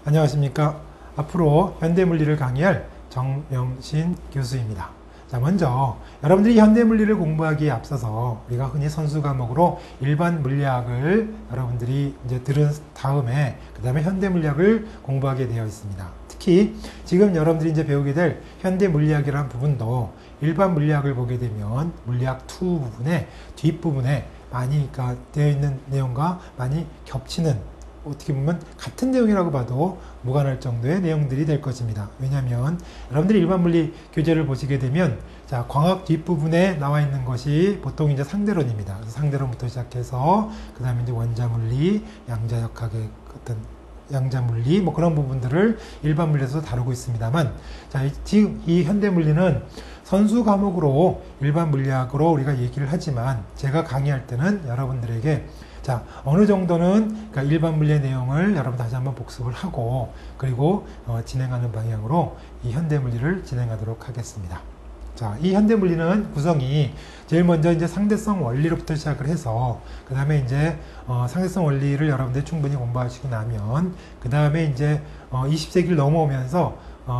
안녕하십니까. 앞으로 현대물리를 강의할 정명신 교수입니다. 자, 먼저 여러분들이 현대물리를 공부하기에 앞서서 우리가 흔히 선수 과목으로 일반 물리학을 여러분들이 이제 들은 다음에 그 다음에 현대물리학을 공부하게 되어 있습니다. 특히 지금 여러분들이 이제 배우게 될 현대물리학이라는 부분도 일반 물리학을 보게 되면 물리학 2 부분의 뒷부분에 많이 되어 있는 내용과 많이 겹치는, 어떻게 보면 같은 내용이라고 봐도 무관할 정도의 내용들이 될 것입니다. 왜냐하면 여러분들이 일반 물리 교재를 보시게 되면 자, 광학 뒷부분에 나와 있는 것이 보통 이제 상대론입니다. 그래서 상대론부터 시작해서 그 다음에 이제 원자물리, 양자역학의 어떤 양자물리 뭐 그런 부분들을 일반 물리에서 다루고 있습니다만, 자, 지금 이 현대물리는 선수 과목으로 일반 물리학으로 우리가 얘기를 하지만 제가 강의할 때는 여러분들에게 자, 어느 정도는 그러니까 일반 물리의 내용을 여러분 다시 한번 복습을 하고 그리고 진행하는 방향으로 이 현대 물리를 진행하도록 하겠습니다. 자, 이 현대 물리는 구성이 제일 먼저 이제 상대성 원리로부터 시작을 해서 그 다음에 이제 상대성 원리를 여러분들이 충분히 공부하시고 나면 그 다음에 이제 20세기를 넘어오면서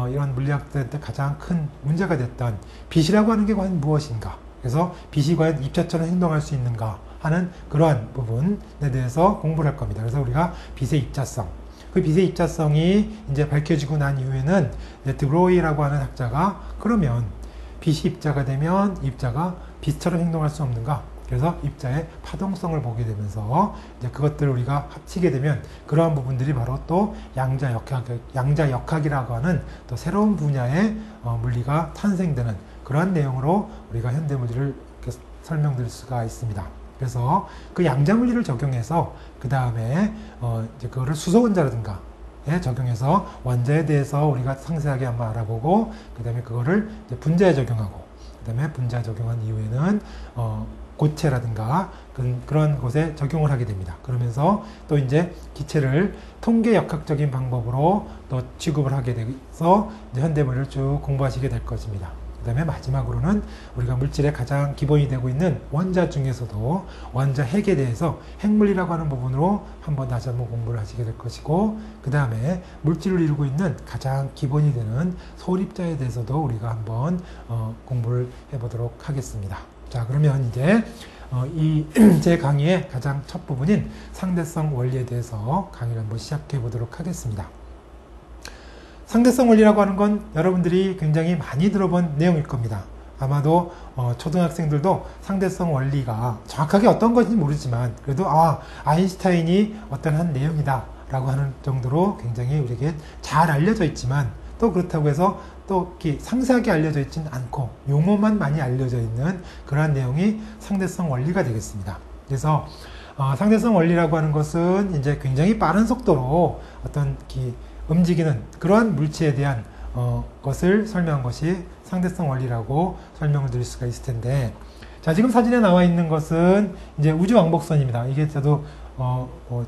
이런 물리학자한테 가장 큰 문제가 됐던 빛이라고 하는 게 과연 무엇인가? 그래서 빛이 과연 입자처럼 행동할 수 있는가 하는 그러한 부분에 대해서 공부를 할 겁니다. 그래서 우리가 빛의 입자성, 그 빛의 입자성이 이제 밝혀지고 난 이후에는 이제 드브로이라고 하는 학자가 그러면 빛이 입자가 되면 입자가 빛처럼 행동할 수 없는가? 그래서 입자의 파동성을 보게 되면서 이제 그것들을 우리가 합치게 되면 그러한 부분들이 바로 또 양자역학이라고 하는 또 새로운 분야의 물리가 탄생되는 그러한 내용으로 우리가 현대 물리를 설명드릴 수가 있습니다. 그래서 그 양자물리를 적용해서 그 다음에 이제 그거를 수소원자라든가 적용해서 원자에 대해서 우리가 상세하게 한번 알아보고 그 다음에 그거를 이제 분자에 적용하고 그 다음에 분자에 적용한 이후에는 고체라든가 그런 곳에 적용을 하게 됩니다. 그러면서 또 이제 기체를 통계역학적인 방법으로 또 취급을 하게 돼서 이제 현대물리를 쭉 공부하시게 될 것입니다. 그 다음에 마지막으로는 우리가 물질의 가장 기본이 되고 있는 원자 중에서도 원자 핵에 대해서 핵물리라고 하는 부분으로 다시 한번 공부를 하시게 될 것이고, 그 다음에 물질을 이루고 있는 가장 기본이 되는 소립자에 대해서도 우리가 한번 공부를 해보도록 하겠습니다. 자, 그러면 이제 제 강의의 가장 첫 부분인 상대성 원리에 대해서 강의를 한번 시작해 보도록 하겠습니다. 상대성 원리라고 하는 건 여러분들이 굉장히 많이 들어본 내용일 겁니다. 아마도 초등학생들도 상대성 원리가 정확하게 어떤 건지 모르지만 그래도 아인슈타인이 어떤 한 내용이다 라고 하는 정도로 굉장히 우리에게 잘 알려져 있지만 또 그렇다고 해서 또 이렇게 상세하게 알려져 있지는 않고 용어만 많이 알려져 있는 그러한 내용이 상대성 원리가 되겠습니다. 그래서 상대성 원리라고 하는 것은 이제 굉장히 빠른 속도로 어떤 움직이는 그러한 물체에 대한 것을 설명한 것이 상대성 원리라고 설명을 드릴 수가 있을 텐데, 자, 지금 사진에 나와 있는 것은 이제 우주왕복선입니다. 이게 저도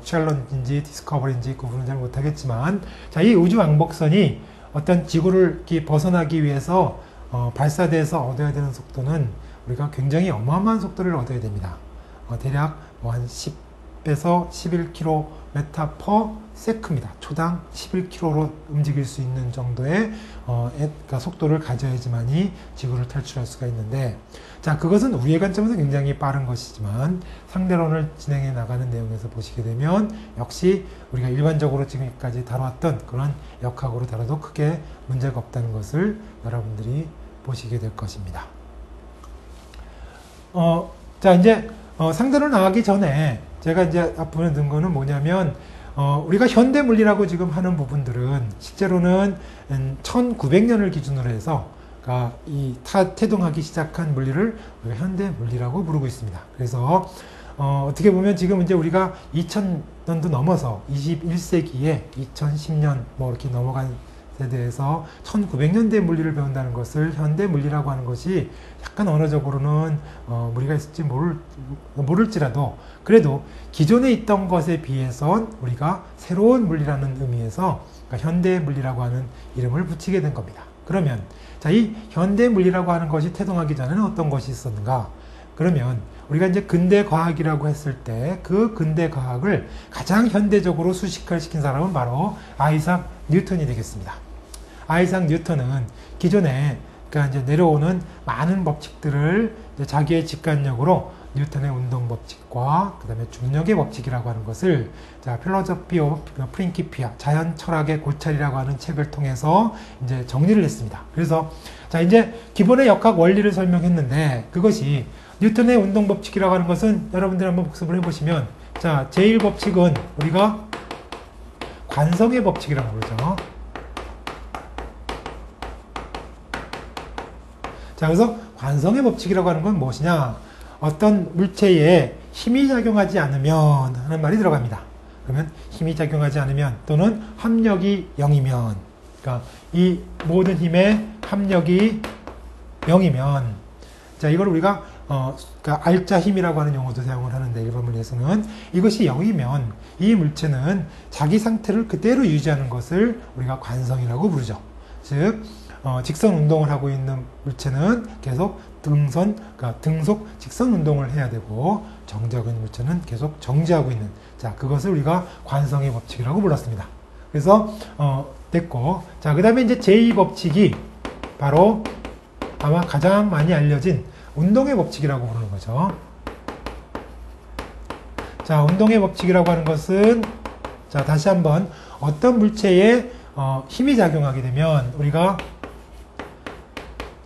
챌린지인지 디스커버리인지 구분은 잘 못하겠지만, 자, 이 우주왕복선이 어떤 지구를 이렇게 벗어나기 위해서 발사돼서 얻어야 되는 속도는 우리가 굉장히 어마어마한 속도를 얻어야 됩니다. 대략 한 10에서 11km/s입니다. 초당 11km로 움직일 수 있는 정도의 그러니까 속도를 가져야지만이 지구를 탈출할 수가 있는데, 자, 그것은 우리의 관점에서 굉장히 빠른 것이지만 상대론을 진행해 나가는 내용에서 보시게 되면 역시 우리가 일반적으로 지금까지 다뤄왔던 그런 역학으로 다뤄도 크게 문제가 없다는 것을 여러분들이 보시게 될 것입니다. 자, 이제 상대론 나가기 전에 제가 이제 앞부분에 든 거는 뭐냐면 우리가 현대 물리라고 지금 하는 부분들은 실제로는 1900년을 기준으로 해서 그러니까 이 태동하기 시작한 물리를 우리가 현대 물리라고 부르고 있습니다. 그래서 어떻게 보면 지금 이제 우리가 2000년도 넘어서 21세기에 2010년 뭐 이렇게 넘어간 세대에서 1900년대 물리를 배운다는 것을 현대 물리라고 하는 것이 약간 언어적으로는 무리가 있을지 모를지라도 그래도 기존에 있던 것에 비해선 우리가 새로운 물리라는 의미에서 그러니까 현대 물리라고 하는 이름을 붙이게 된 겁니다. 그러면 자, 이 현대 물리라고 하는 것이 태동하기 전에는 어떤 것이 있었는가? 그러면 우리가 이제 근대 과학이라고 했을 때 그 근대 과학을 가장 현대적으로 수식화시킨 사람은 바로 아이작 뉴턴이 되겠습니다. 아이작 뉴턴은 기존에 그러니까 이제 내려오는 많은 법칙들을 이제 자기의 직관력으로 뉴턴의 운동 법칙과 그 다음에 중력의 법칙이라고 하는 것을 자, 필로소피 오브 프린키피아 자연 철학의 고찰이라고 하는 책을 통해서 이제 정리를 했습니다. 그래서 자, 이제 기본의 역학 원리를 설명했는데 그것이 뉴턴의 운동 법칙이라고 하는 것은 여러분들 한번 복습을 해보시면 자, 제1법칙은 우리가 관성의 법칙이라고 그러죠. 자, 그래서 관성의 법칙이라고 하는 건 무엇이냐? 어떤 물체에 힘이 작용하지 않으면 하는 말이 들어갑니다. 그러면 힘이 작용하지 않으면 또는 합력이 0이면 그러니까 이 모든 힘의 합력이 0이면 자, 이걸 우리가 그러니까 알자 힘이라고 하는 용어도 사용을 하는데 일반 물리에서는 이것이 0이면 이 물체는 자기 상태를 그대로 유지하는 것을 우리가 관성이라고 부르죠. 즉 직선 운동을 하고 있는 물체는 계속 그러니까 등속 직선 운동을 해야 되고 정지하고 있는 물체는 계속 정지하고 있는 자, 그것을 우리가 관성의 법칙이라고 불렀습니다. 그래서 됐고 자, 그 다음에 이제 제2법칙이 바로 아마 가장 많이 알려진 운동의 법칙이라고 부르는 거죠. 자, 운동의 법칙이라고 하는 것은 자, 다시 한번 어떤 물체에 힘이 작용하게 되면 우리가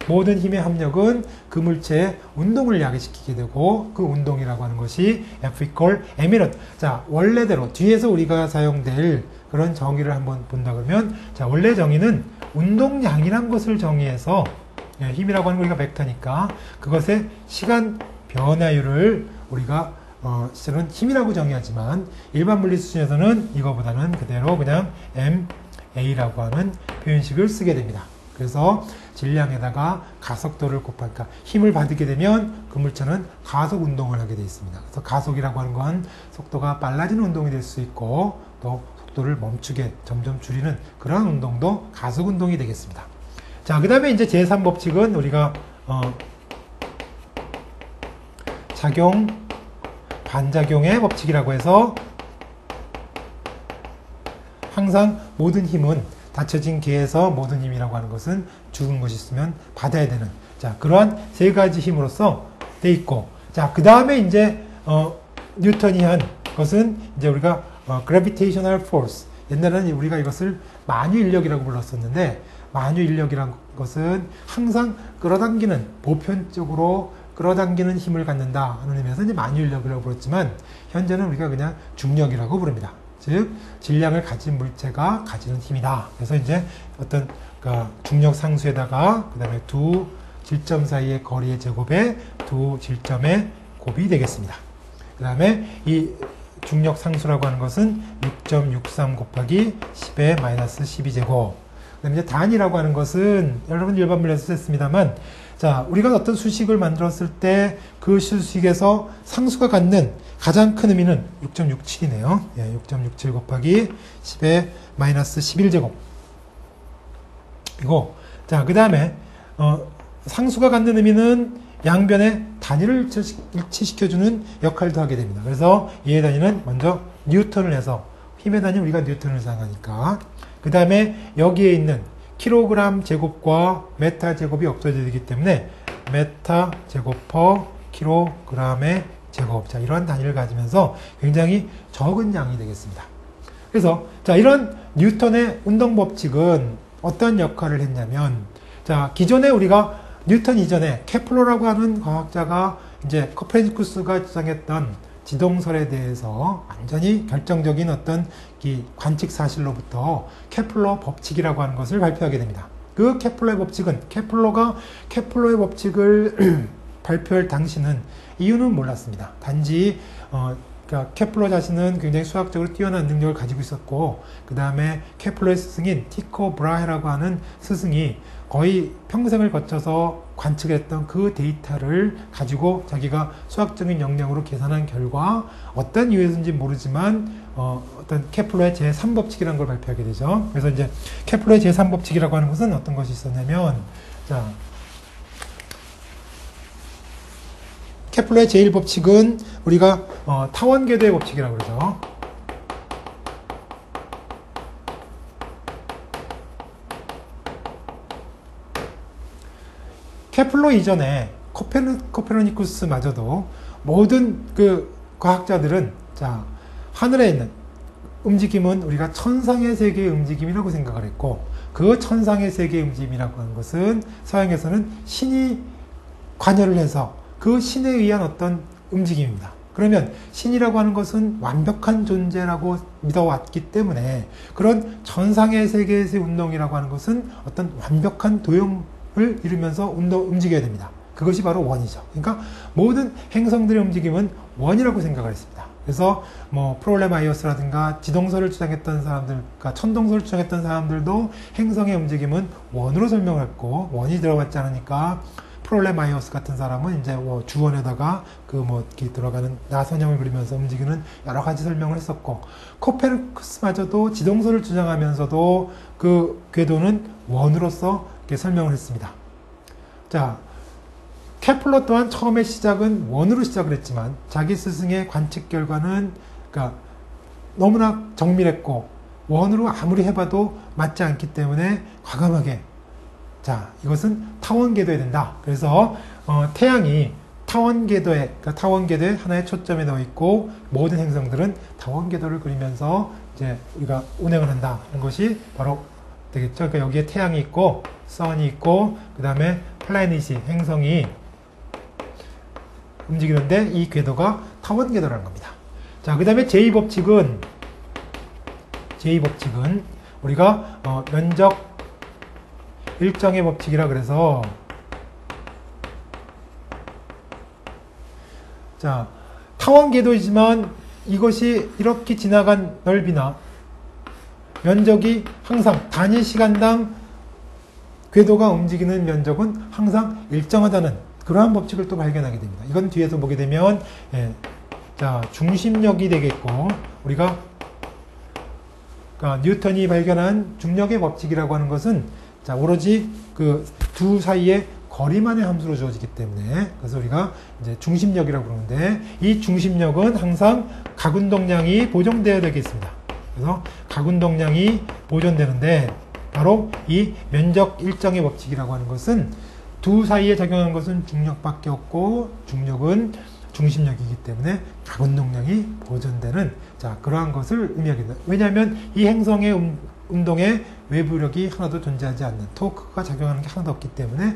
모든 힘의 합력은 그 물체의 운동을 야기시키게 되고 그 운동이라고 하는 것이 F equal m이란 자, 원래대로 뒤에서 우리가 사용될 그런 정의를 한번 본다 그러면 자, 원래 정의는 운동량이란 것을 정의해서 힘이라고 하는 거 우리가 벡터니까 그것의 시간 변화율을 우리가 실은 힘이라고 정의하지만 일반 물리 수준에서는 이거보다는 그대로 그냥 ma라고 하는 표현식을 쓰게 됩니다. 그래서 질량에다가 가속도를 곱하니까 힘을 받게 되면 그 물체는 가속 운동을 하게 되어 있습니다. 그래서 가속이라고 하는 건 속도가 빨라지는 운동이 될 수 있고 또 속도를 멈추게 점점 줄이는 그런 운동도 가속 운동이 되겠습니다. 자, 그 다음에 이제 제3법칙은 우리가 작용, 반작용의 법칙이라고 해서 항상 모든 힘은 닫혀진 개에서 모든 힘이라고 하는 것은 죽은 것이 있으면 받아야 되는 자, 그러한 세 가지 힘으로써 돼 있고 자, 그 다음에 이제 뉴턴이 한 것은 이제 우리가 gravitational force 옛날에는 우리가 이것을 만유인력이라고 불렀었는데 만유인력이라는 것은 항상 끌어당기는 보편적으로 끌어당기는 힘을 갖는다 하는 의미에서 이제 만유인력이라고 불렀지만 현재는 우리가 그냥 중력이라고 부릅니다. 즉 질량을 가진 물체가 가지는 힘이다. 그래서 이제 어떤 그러니까 중력 상수에다가 그 다음에 두 질점 사이의 거리의 제곱에 두 질점의 곱이 되겠습니다. 그 다음에 이 중력 상수라고 하는 것은 6.63 곱하기 10의 마이너스 12제곱. 그 다음에 이제 단위라고 하는 것은 여러분 일반 물리에서 했습니다만 자, 우리가 어떤 수식을 만들었을 때 그 수식에서 상수가 갖는 가장 큰 의미는 6.67이네요. 예, 6.67 곱하기 10의 마이너스 11제곱. 이거. 자, 그 다음에, 상수가 갖는 의미는 양변의 단위를 일치시켜주는 역할도 하게 됩니다. 그래서 이의 단위는 먼저 뉴턴을 해서, 힘의 단위 우리가 뉴턴을 사용하니까. 그 다음에 여기에 있는 킬로그램 제곱과 메타 제곱이 없어져야 되기 때문에 메타 제곱 퍼 킬로그램의 제곱. 자, 이러한 단위를 가지면서 굉장히 적은 양이 되겠습니다. 그래서, 자, 이런 뉴턴의 운동 법칙은 어떤 역할을 했냐면, 자, 기존에 우리가 뉴턴 이전에 케플러라고 하는 과학자가 이제 코페르니쿠스가 주장했던 지동설에 대해서 완전히 결정적인 어떤 이 관측 사실로부터 케플러 법칙이라고 하는 것을 발표하게 됩니다. 그 케플러의 법칙은 케플러의 법칙을 발표할 당시는 이유는 몰랐습니다. 단지 그러니까 케플러 자신은 굉장히 수학적으로 뛰어난 능력을 가지고 있었고 그 다음에 케플러의 스승인 티코 브라헤라고 하는 스승이 거의 평생을 거쳐서 관측했던 그 데이터를 가지고 자기가 수학적인 역량으로 계산한 결과 어떤 이유에서인지 모르지만 어떤 케플러의 제3법칙이라는 걸 발표하게 되죠. 그래서 이제 케플러의 제3법칙이라고 하는 것은 어떤 것이 있었냐면 자, 케플러의 제1법칙은 우리가 타원궤도의 법칙이라고 그러죠. 케플러 이전에 코페르니쿠스마저도 모든 그 과학자들은 자, 하늘에 있는 움직임은 우리가 천상의 세계의 움직임이라고 생각을 했고, 그 천상의 세계의 움직임이라고 하는 것은 서양에서는 신이 관여를 해서 그 신에 의한 어떤 움직임입니다. 그러면 신이라고 하는 것은 완벽한 존재라고 믿어왔기 때문에 그런 천상의 세계에서의 운동이라고 하는 것은 어떤 완벽한 도형을 이루면서 움직여야 됩니다. 그것이 바로 원이죠. 그러니까 모든 행성들의 움직임은 원이라고 생각을 했습니다. 그래서 뭐 프롤레마이오스라든가 지동설을 주장했던 사람들, 그러니까 천동설을 주장했던 사람들도 행성의 움직임은 원으로 설명을 했고, 원이 들어갔지 않으니까 프롤레마이오스 같은 사람은 이제 뭐 주원에다가 그 뭐 이렇게 들어가는 나선형을 그리면서 움직이는 여러 가지 설명을 했었고, 코페르니쿠스마저도 지동설을 주장하면서도 그 궤도는 원으로서 이렇게 설명을 했습니다. 자, 케플러 또한 처음에 시작은 원으로 시작을 했지만 자기 스승의 관측 결과는 그러니까 너무나 정밀했고 원으로 아무리 해봐도 맞지 않기 때문에 과감하게 자, 이것은 타원궤도에 된다. 그래서 태양이 타원궤도에, 그러니까 타원궤도에 하나의 초점에 넣어 있고 모든 행성들은 타원궤도를 그리면서 이제 우리가 운행을 한다는 것이 바로 되겠죠. 그러니까 여기에 태양이 있고 선이 있고 그 다음에 플래닛이 행성이 움직이는데 이 궤도가 타원궤도라는 겁니다. 자, 그 다음에 제2법칙은 우리가 면적 일정의 법칙이라 그래서 자, 타원궤도이지만 이것이 이렇게 지나간 넓이나 면적이 항상 단위 시간당 궤도가 움직이는 면적은 항상 일정하다는 그러한 법칙을 또 발견하게 됩니다. 이건 뒤에서 보게 되면 자, 중심력이 되겠고 우리가 그러니까 뉴턴이 발견한 중력의 법칙이라고 하는 것은 자, 오로지 그 두 사이의 거리만의 함수로 주어지기 때문에 그래서 우리가 이제 중심력이라고 그러는데 이 중심력은 항상 각운동량이 보존되어야 되겠습니다. 그래서 각운동량이 보존되는데 바로 이 면적 일정의 법칙이라고 하는 것은 두 사이에 작용하는 것은 중력밖에 없고 중력은 중심력이기 때문에 각운동량이 보존되는 자, 그러한 것을 의미하게 됩니다. 왜냐하면 이 행성의 운동에 외부력이 하나도 존재하지 않는 토크가 작용하는 게 하나도 없기 때문에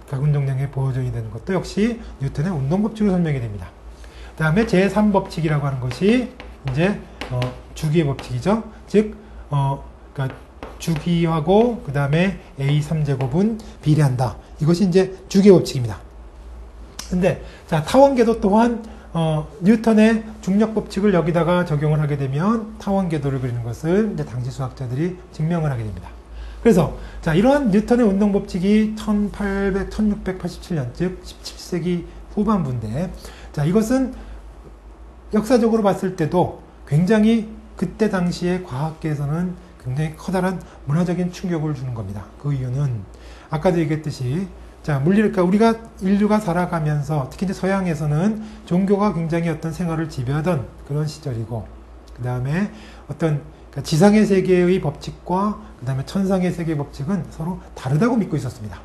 각운동량이 보존이 되는 것도 역시 뉴턴의 운동법칙으로 설명이 됩니다. 그 다음에 제3법칙이라고 하는 것이 이제 주기의 법칙이죠. 즉 그러니까 주기하고 그 다음에 A3제곱은 비례한다. 이것이 이제 주기의 법칙입니다. 근데 자, 타원궤도 또한 뉴턴의 중력 법칙을 여기다가 적용을 하게 되면 타원궤도를 그리는 것을 이제 당시 수학자들이 증명을 하게 됩니다. 그래서 자, 이러한 뉴턴의 운동 법칙이 1687년 즉 17세기 후반부인데 자, 이것은 역사적으로 봤을 때도 굉장히 그때 당시에 과학계에서는 굉장히 커다란 문화적인 충격을 주는 겁니다. 그 이유는 아까도 얘기했듯이 자, 그러니까 우리가 인류가 살아가면서 특히 이제 서양에서는 종교가 굉장히 어떤 생활을 지배하던 그런 시절이고 그 다음에 어떤 그러니까 지상의 세계의 법칙과 그 다음에 천상의 세계의 법칙은 서로 다르다고 믿고 있었습니다.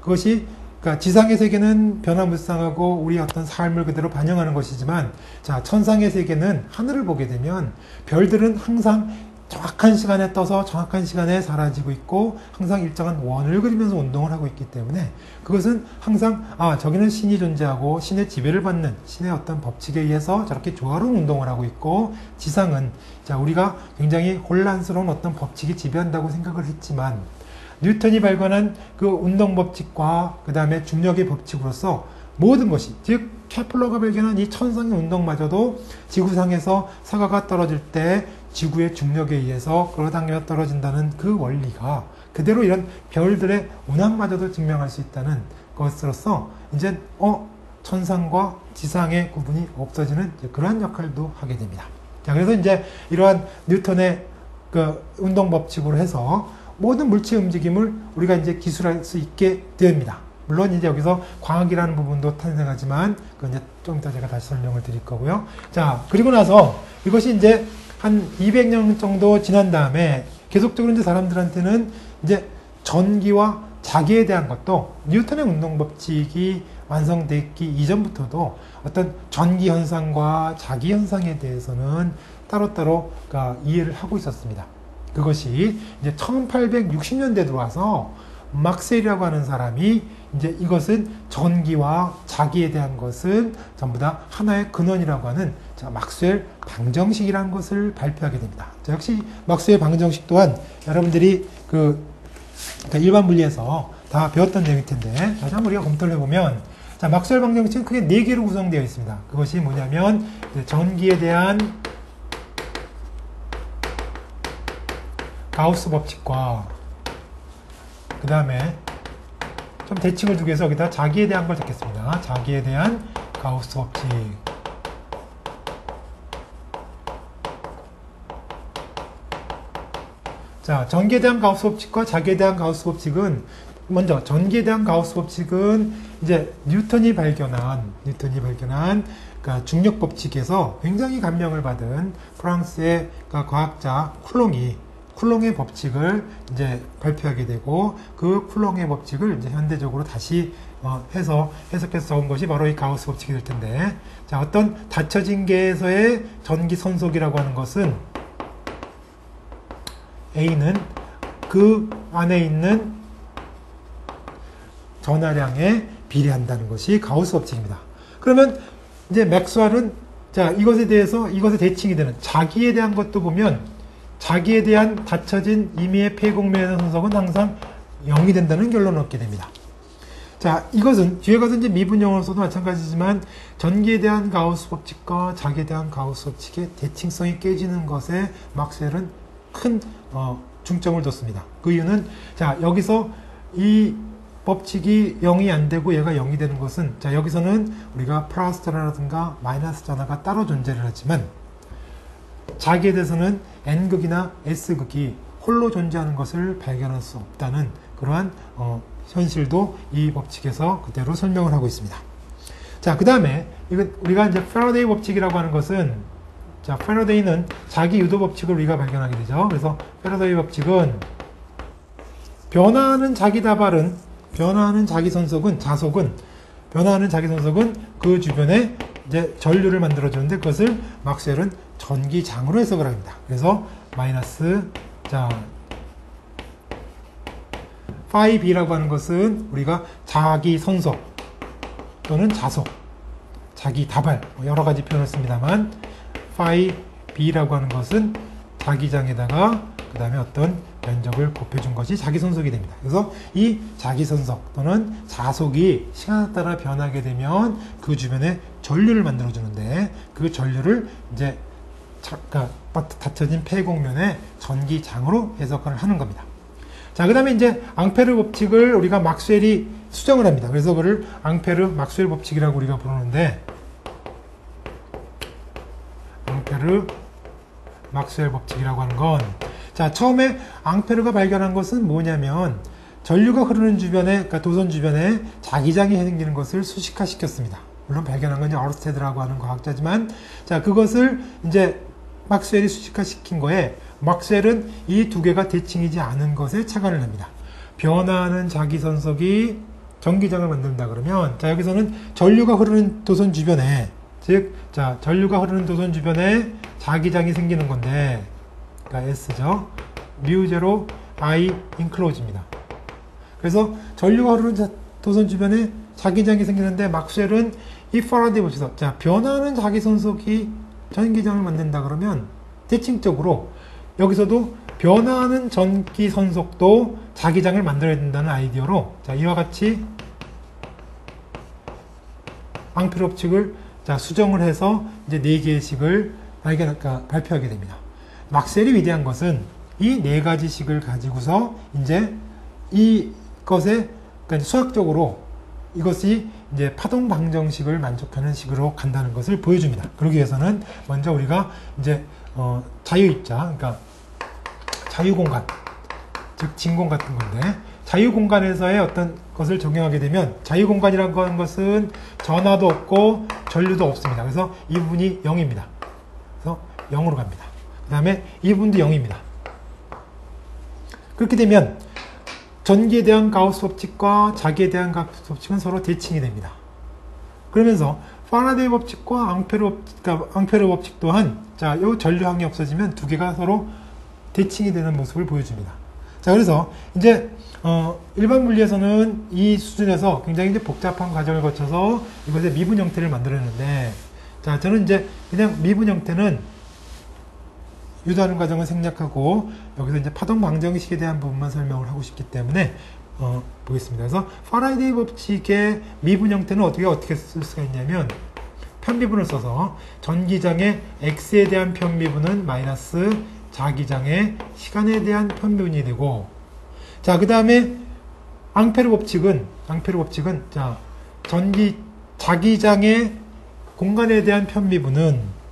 그것이 그러니까 지상의 세계는 변화무쌍하고 우리 어떤 삶을 그대로 반영하는 것이지만 자, 천상의 세계는 하늘을 보게 되면 별들은 항상 정확한 시간에 떠서 정확한 시간에 사라지고 있고 항상 일정한 원을 그리면서 운동을 하고 있기 때문에 그것은 항상 저기는 신이 존재하고 신의 지배를 받는 신의 어떤 법칙에 의해서 저렇게 조화로운 운동을 하고 있고 지상은 자, 우리가 굉장히 혼란스러운 어떤 법칙이 지배한다고 생각을 했지만 뉴턴이 발견한 그 운동 법칙과 그 다음에 중력의 법칙으로서 모든 것이 즉 케플러가 발견한 이 천상의 운동마저도 지구상에서 사과가 떨어질 때 지구의 중력에 의해서 끌어당겨 떨어진다는 그 원리가 그대로 이런 별들의 운항마저도 증명할 수 있다는 것으로서 이제 천상과 지상의 구분이 없어지는 그러한 역할도 하게 됩니다. 자, 그래서 이제 이러한 뉴턴의 그 운동 법칙으로 해서 모든 물체의 움직임을 우리가 이제 기술할 수 있게 됩니다. 물론 이제 여기서 광학이라는 부분도 탄생하지만 그건 이제 좀 이따 제가 다시 설명을 드릴 거고요. 자, 그리고 나서 이것이 이제 한 200년 정도 지난 다음에 계속적으로 이제 사람들한테는 이제 전기와 자기에 대한 것도 뉴턴의 운동 법칙이 완성됐기 이전부터도 어떤 전기 현상과 자기 현상에 대해서는 따로따로 이해를 하고 있었습니다. 그것이 이제 1860년대 들어와서 막스웰이라고 하는 사람이 이제 이것은 전기와 자기에 대한 것은 전부 다 하나의 근원이라고 하는 막스웰 방정식이라는 것을 발표하게 됩니다. 자, 역시 막스웰 방정식 또한 여러분들이 일반 물리에서 다 배웠던 내용일 텐데 다시 한번 우리가 검토를 해보면 자, 막스웰 방정식은 크게 4개로 구성되어 있습니다. 그것이 뭐냐면 전기에 대한 가우스 법칙과 그 다음에 좀 대칭을 두기 위해서 여기다 자기에 대한 걸 적겠습니다. 자기에 대한 가우스 법칙. 자, 전기에 대한 가우스 법칙과 자기에 대한 가우스 법칙은 먼저 전기에 대한 가우스 법칙은 이제 뉴턴이 발견한 그러니까 중력 법칙에서 굉장히 감명을 받은 프랑스의 과학자 쿨롱의 법칙을 이제 발표하게 되고 그 쿨롱의 법칙을 이제 현대적으로 다시 해석해서 적은 것이 바로 이 가우스 법칙이 될 텐데, 자, 어떤 닫혀진 계에서의 전기 선속이라고 하는 것은 A는 그 안에 있는 전하량에 비례한다는 것이 가우스 법칙입니다. 그러면 이제 맥스웰은 자, 이것에 대해서 이것의 대칭이 되는 자기에 대한 것도 보면 자기에 대한 닫혀진 임의의 폐곡면의 선속은 항상 0이 된다는 결론을 얻게 됩니다. 자, 이것은 뒤에 가서 이제 미분영어로서도 마찬가지지만 전기에 대한 가우스 법칙과 자기에 대한 가우스 법칙의 대칭성이 깨지는 것에 막스웰은 큰 중점을 뒀습니다. 그 이유는 자, 여기서 이 법칙이 0이 안 되고 얘가 0이 되는 것은 자, 여기서는 우리가 플러스 전화라든가 마이너스 전화가 따로 존재를 하지만 자기에 대해서는 N극이나 S극이 홀로 존재하는 것을 발견할 수 없다는 그러한 현실도 이 법칙에서 그대로 설명을 하고 있습니다. 자, 그 다음에 이건 우리가 이제 패러데이 법칙이라고 하는 것은 자, 패러데이는 자기 유도 법칙을 우리가 발견하게 되죠. 그래서 패러데이 법칙은 변화하는 자기 다발은 변화하는 자기 선속은 변화하는 자기 선속은 그 주변에 이제 전류를 만들어 주는데 그것을 막스웰은 전기장으로 해석을 합니다. 그래서 마이너스 자 phi b라고 하는 것은 우리가 자기 선속 또는 자속, 자기 다발 여러 가지 표현을 씁니다만 phi b라고 하는 것은 자기장에다가 그 다음에 어떤 면적을 곱해준 것이 자기선속이 됩니다. 그래서 이 자기선속 또는 자속이 시간에 따라 변하게 되면 그 주변에 전류를 만들어주는데 그 전류를 이제 닫혀진 폐곡면에 전기장으로 해석을 하는 겁니다. 자, 그 다음에 이제 앙페르 법칙을 우리가 막스웰이 수정을 합니다. 그래서 그를 앙페르 막스웰 법칙이라고 우리가 부르는데 앙페르 막스웰 법칙이라고 하는 건 자, 처음에 앙페르가 발견한 것은 뭐냐면 전류가 흐르는 주변에, 그러니까 도선 주변에 자기장이 생기는 것을 수식화시켰습니다. 물론 발견한 건 이제 어르스테드라고 하는 과학자지만, 자, 그것을 이제 막스웰이 수식화시킨 거에 막스웰은 이 두 개가 대칭이지 않은 것에 착안을 합니다. 변화하는 자기선속이 전기장을 만든다 그러면, 자, 여기서는 전류가 흐르는 도선 주변에, 즉, 자, 전류가 흐르는 도선 주변에 자기장이 생기는 건데, 그러니까 S죠. μ0 I enclose입니다. 그래서 전류가 흐르는 도선 주변에 자기장이 생기는데 막스웰은 이 패러데이 법칙에서 자, 변화하는 자기선속이 전기장을 만든다 그러면 대칭적으로 여기서도 변화하는 전기선속도 자기장을 만들어야 된다는 아이디어로 자, 이와 같이 앙페르 법칙을 자, 수정을 해서 이제 4개의 식을 발표하게 됩니다. 막스웰이 위대한 것은 이 4가지 식을 가지고서 이제 이것에 그러니까 수학적으로 이것이 이제 파동 방정식을 만족하는 식으로 간다는 것을 보여줍니다. 그러기 위해서는 먼저 우리가 이제 자유입자, 그러니까 자유공간, 즉 진공 같은 건데 자유공간에서의 어떤 것을 적용하게 되면 자유공간이라는 것은 전하도 없고 전류도 없습니다. 그래서 이 부분이 0입니다. 그래서 0으로 갑니다. 그 다음에 이 부분도 0입니다. 그렇게 되면 전기에 대한 가우스 법칙과 자기에 대한 가우스 법칙은 서로 대칭이 됩니다. 그러면서 파라데이 법칙과 앙페르 법칙 또한 자, 이 전류항이 없어지면 두 개가 서로 대칭이 되는 모습을 보여줍니다. 자, 그래서 이제 일반 물리에서는 이 수준에서 굉장히 이제 복잡한 과정을 거쳐서 이것의 미분 형태를 만들었는데, 자, 저는 이제 그냥 미분 형태는 유도하는 과정을 생략하고 여기서 이제 파동 방정식에 대한 부분만 설명을 하고 싶기 때문에 보겠습니다. 그래서 파라데이 법칙의 미분 형태는 어떻게 쓸 수가 있냐면 편미분을 써서 전기장의 x에 대한 편미분은 마이너스 자기장의 시간에 대한 편미분이 되고, 자, 그 다음에 앙페르 법칙은 자, 자기장의 공간에 대한 편미분은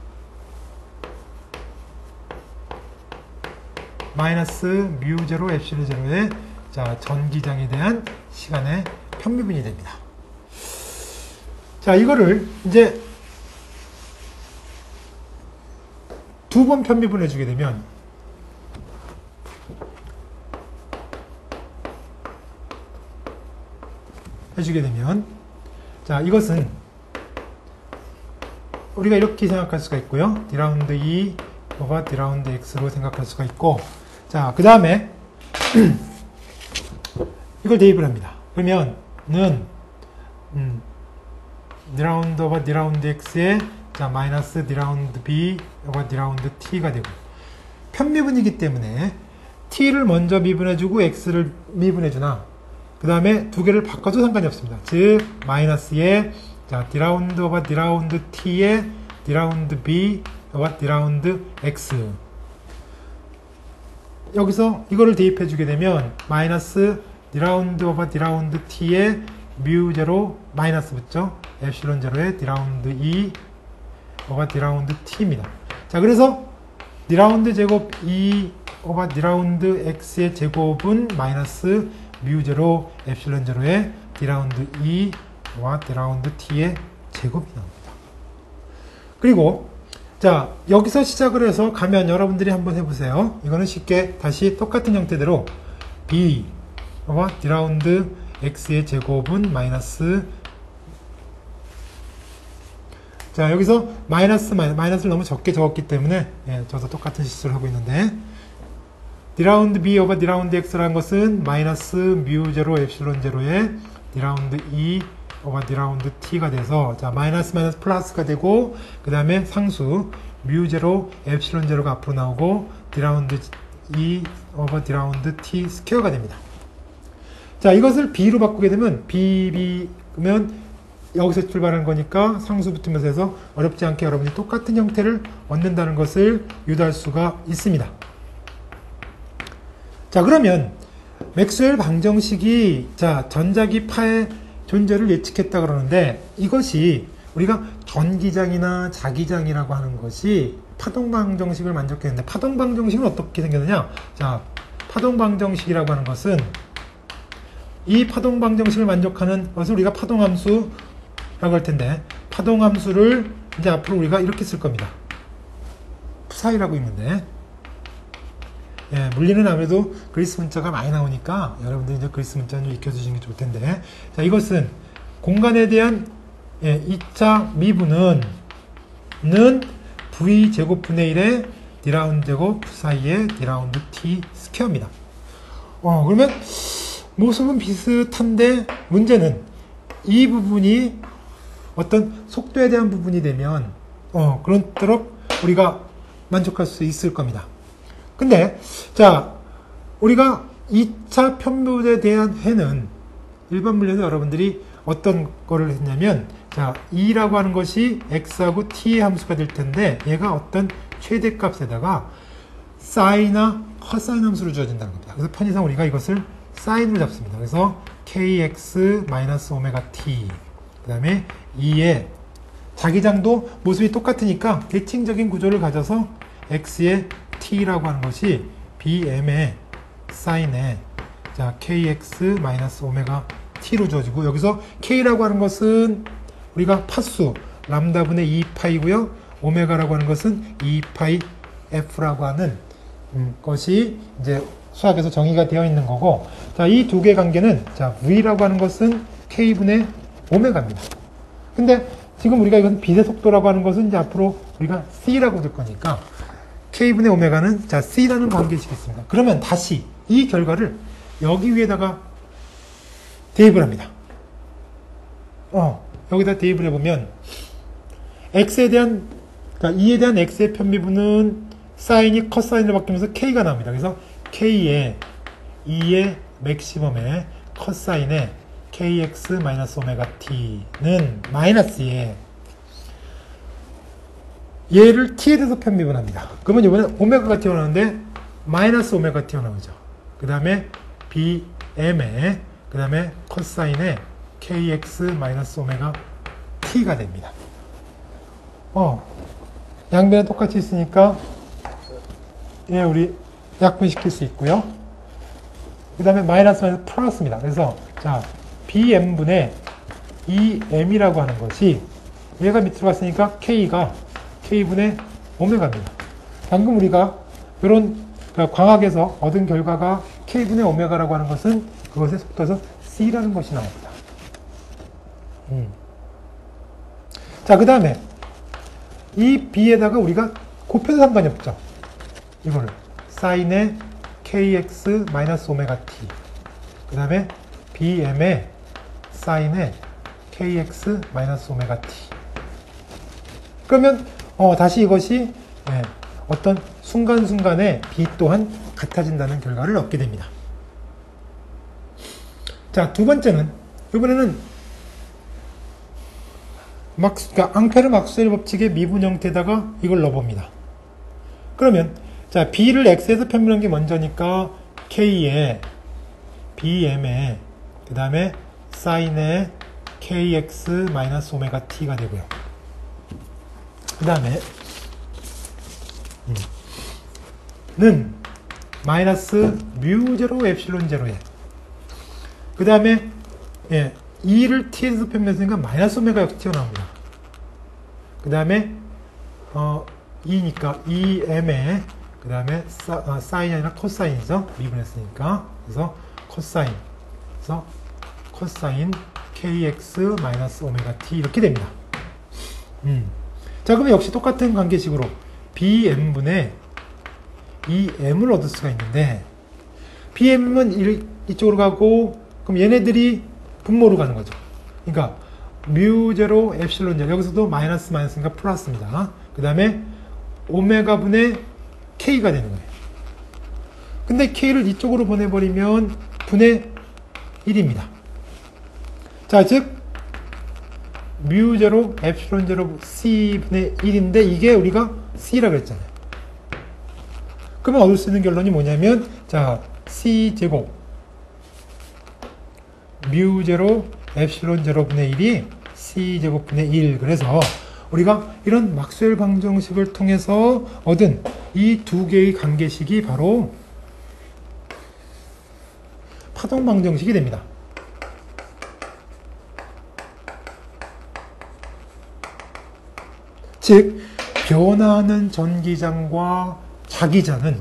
마이너스 뮤 제로 엡실론 제로의 자, 전기장에 대한 시간의 편미분이 됩니다. 자, 이거를 이제 두 번 편미분 해주게 되면 자, 이것은 우리가 이렇게 생각할 수가 있고요. 디라운드 E 오버 디라운드 X로 생각할 수가 있고, 자, 그 다음에 이걸 대입을 합니다. 그러면은 디라운드 오버 디라운드 X에 자, 마이너스 디라운드 B 오버 디라운드 T가 되고, 편미분이기 때문에 T를 먼저 미분해주고 X를 미분해주나 그 다음에 두 개를 바꿔도 상관이 없습니다. 즉 마이너스에 자, 디라운드 오버 디라운드 T에 디라운드 B 오버 디라운드 X, 여기서 이거를 대입해 주게 되면 마이너스 디라운드 오버 디라운드 T에 뮤 제로 마이너스 붙죠. 엡실론 제로에 디라운드 E 오버 디라운드 T입니다. 자, 그래서 디라운드 제곱 E 오버 디라운드 X의 제곱은 마이너스 뮤 제로 엡실론 제로에 디라운드 E 오버 디라운드 T의 제곱이 나옵니다. 그리고 자, 여기서 시작을 해서 가면 여러분들이 한번 해보세요. 이거는 쉽게 다시 똑같은 형태대로 B 오버 디라운드 X의 제곱은 마이너스, 자, 여기서 마이너스를 너무 적게 적었기 때문에 저도 똑같은 실수를 하고 있는데, 디라운드 B 오버 디라운드 X라는 것은 마이너스 뮤 제로 엡실론 제로에 디라운드 E 오버 디라운드 T가 돼서 자, 마이너스 플러스가 되고, 그 다음에 상수 뮤 제로 엡실론 제로가 앞으로 나오고 디라운드 E 오버 디라운드 T 스퀘어가 됩니다. 자, 이것을 B로 바꾸게 되면 그러면 여기서 출발하는 거니까 상수 붙으면서 해서 어렵지 않게 여러분이 똑같은 형태를 얻는다는 것을 유도할 수가 있습니다. 자, 그러면 맥스웰 방정식이 자, 전자기 파의 존재를 예측했다 그러는데, 이것이 우리가 전기장이나 자기장이라고 하는 것이 파동 방정식을 만족했는데, 파동 방정식은 어떻게 생겼느냐? 자, 파동 방정식이라고 하는 것은 이 파동 방정식을 만족하는 것을 우리가 파동함수라고 할 텐데, 파동함수를 이제 앞으로 우리가 이렇게 쓸 겁니다. 푸사이라고 있는데, 물리는 아무래도 그리스 문자가 많이 나오니까 여러분들이 이제 그리스 문자는 좀 익혀주시는 게 좋을 텐데, 자, 이것은 공간에 대한 2차 미분은 V 제곱분의 1의 디라운드 제곱 푸사이의 디라운드 T 스퀘어입니다. 그러면 모습은 비슷한데 문제는 이 부분이 어떤 속도에 대한 부분이 되면 그렇도록 우리가 만족할 수 있을 겁니다. 근데 자, 우리가 2차 편미분에 대한 해는 일반 물리에서 여러분들이 어떤 거를 했냐면, 자, E라고 하는 것이 X하고 T의 함수가 될 텐데, 얘가 어떤 최대값에다가 사인이나 코사인 함수를 주어진다는 겁니다. 그래서 편의상 우리가 이것을 사인으로 잡습니다. 그래서 kx-오메가-t, 그 다음에 2의 자기장도 모습이 똑같으니까 대칭적인 구조를 가져서 x의 t라고 하는 것이 bm의 사인의 자, kx 마이너스 오메가 t로 주어지고, 여기서 k라고 하는 것은 우리가 파수 람다분의 2파이고요. 오메가라고 하는 것은 2파이 f라고 하는 것이 이제 수학에서 정의가 되어 있는 거고, 자, 이 두 개의 관계는, 자, v라고 하는 것은 k분의 오메가입니다. 근데 지금 우리가 이건 비례 속도라고 하는 것은 이제 앞으로 우리가 c라고 될 거니까 k분의 오메가는 자, c라는 관계식이 있습니다. 그러면 다시 이 결과를 여기 위에다가 대입을 합니다. 여기다 대입을 해보면 x에 대한, 그러니까 2에 대한 x의 편미분은 사인이 커사인으로 바뀌면서 k가 나옵니다. 그래서 k의 2의 맥시멈의 커사인의 kx 마이너스 오메가 t는 마이너스에 얘를 t에 대해서 편미분합니다. 그러면 이번에 오메가가 튀어나오는데 마이너스 오메가 튀어나오죠. 그 다음에 bm에 그 다음에 코사인의 kx 마이너스 오메가 t가 됩니다. 양변에 똑같이 있으니까 예, 우리 약분시킬 수 있고요. 그 다음에 마이너스 플러스입니다. 그래서 자, bm분의 2m이라고 하는 것이 얘가 밑으로 갔으니까 k가 k분의 오메가입니다. 방금 우리가 이런 광학에서 얻은 결과가 k분의 오메가라고 하는 것은 그것에 속도에서 c라는 것이 나옵니다. 자, 그 다음에 이 b에다가 우리가 곱해도 상관이 없죠. 이거를 사인의 kx 마이너스 오메가 t, 그 다음에 bm의 사인의 kx 마이너스 오메가 t. 그러면 다시 이것이 어떤 순간순간에 b 또한 같아진다는 결과를 얻게 됩니다. 자, 두 번째는 이번에는 그러니까 앙페르 막스웰 법칙의 미분 형태에다가 이걸 넣어봅니다. 그러면 자, b를 x에서 편미한 게 먼저니까 k에 bm에 그 다음에 사인의 kx 마이너스 오메가 t가 되고요. 그 다음에 는 마이너스 뮤 제로 엡실론 제로에 그 다음에 2를 t에서 편미했으니까 마이너스 오메가 역시 튀어나옵니다. 그 다음에 2니까 2m에 그 다음에 사인이 아니라 코사인이죠. 미분했으니까. 그래서 코사인, 그래서 코사인 kx 마이너스 오메가 t 이렇게 됩니다. 자, 그러면 역시 똑같은 관계식으로 bm분의 2m을 얻을 수가 있는데, bm은 이쪽으로 가고, 그럼 얘네들이 분모로 가는 거죠. 그러니까 뮤 제로 엡실론 제로, 여기서도 마이너스 마이너스니까 플러스입니다. 그 다음에 오메가분의 k가 되는 거예요. 근데 k를 이쪽으로 보내버리면 분의 1입니다. 자, 즉 뮤 제로 엡실론 제로 c분의 1인데 이게 우리가 c라고 했잖아요. 그러면 얻을 수 있는 결론이 뭐냐면, 자, c 제곱 뮤 제로 엡실론 제로분의 1이 c 제곱분의 1. 그래서 우리가 이런 막스웰 방정식을 통해서 얻은 이 두 개의 관계식이 바로 파동 방정식이 됩니다. 즉, 변화하는 전기장과 자기장은,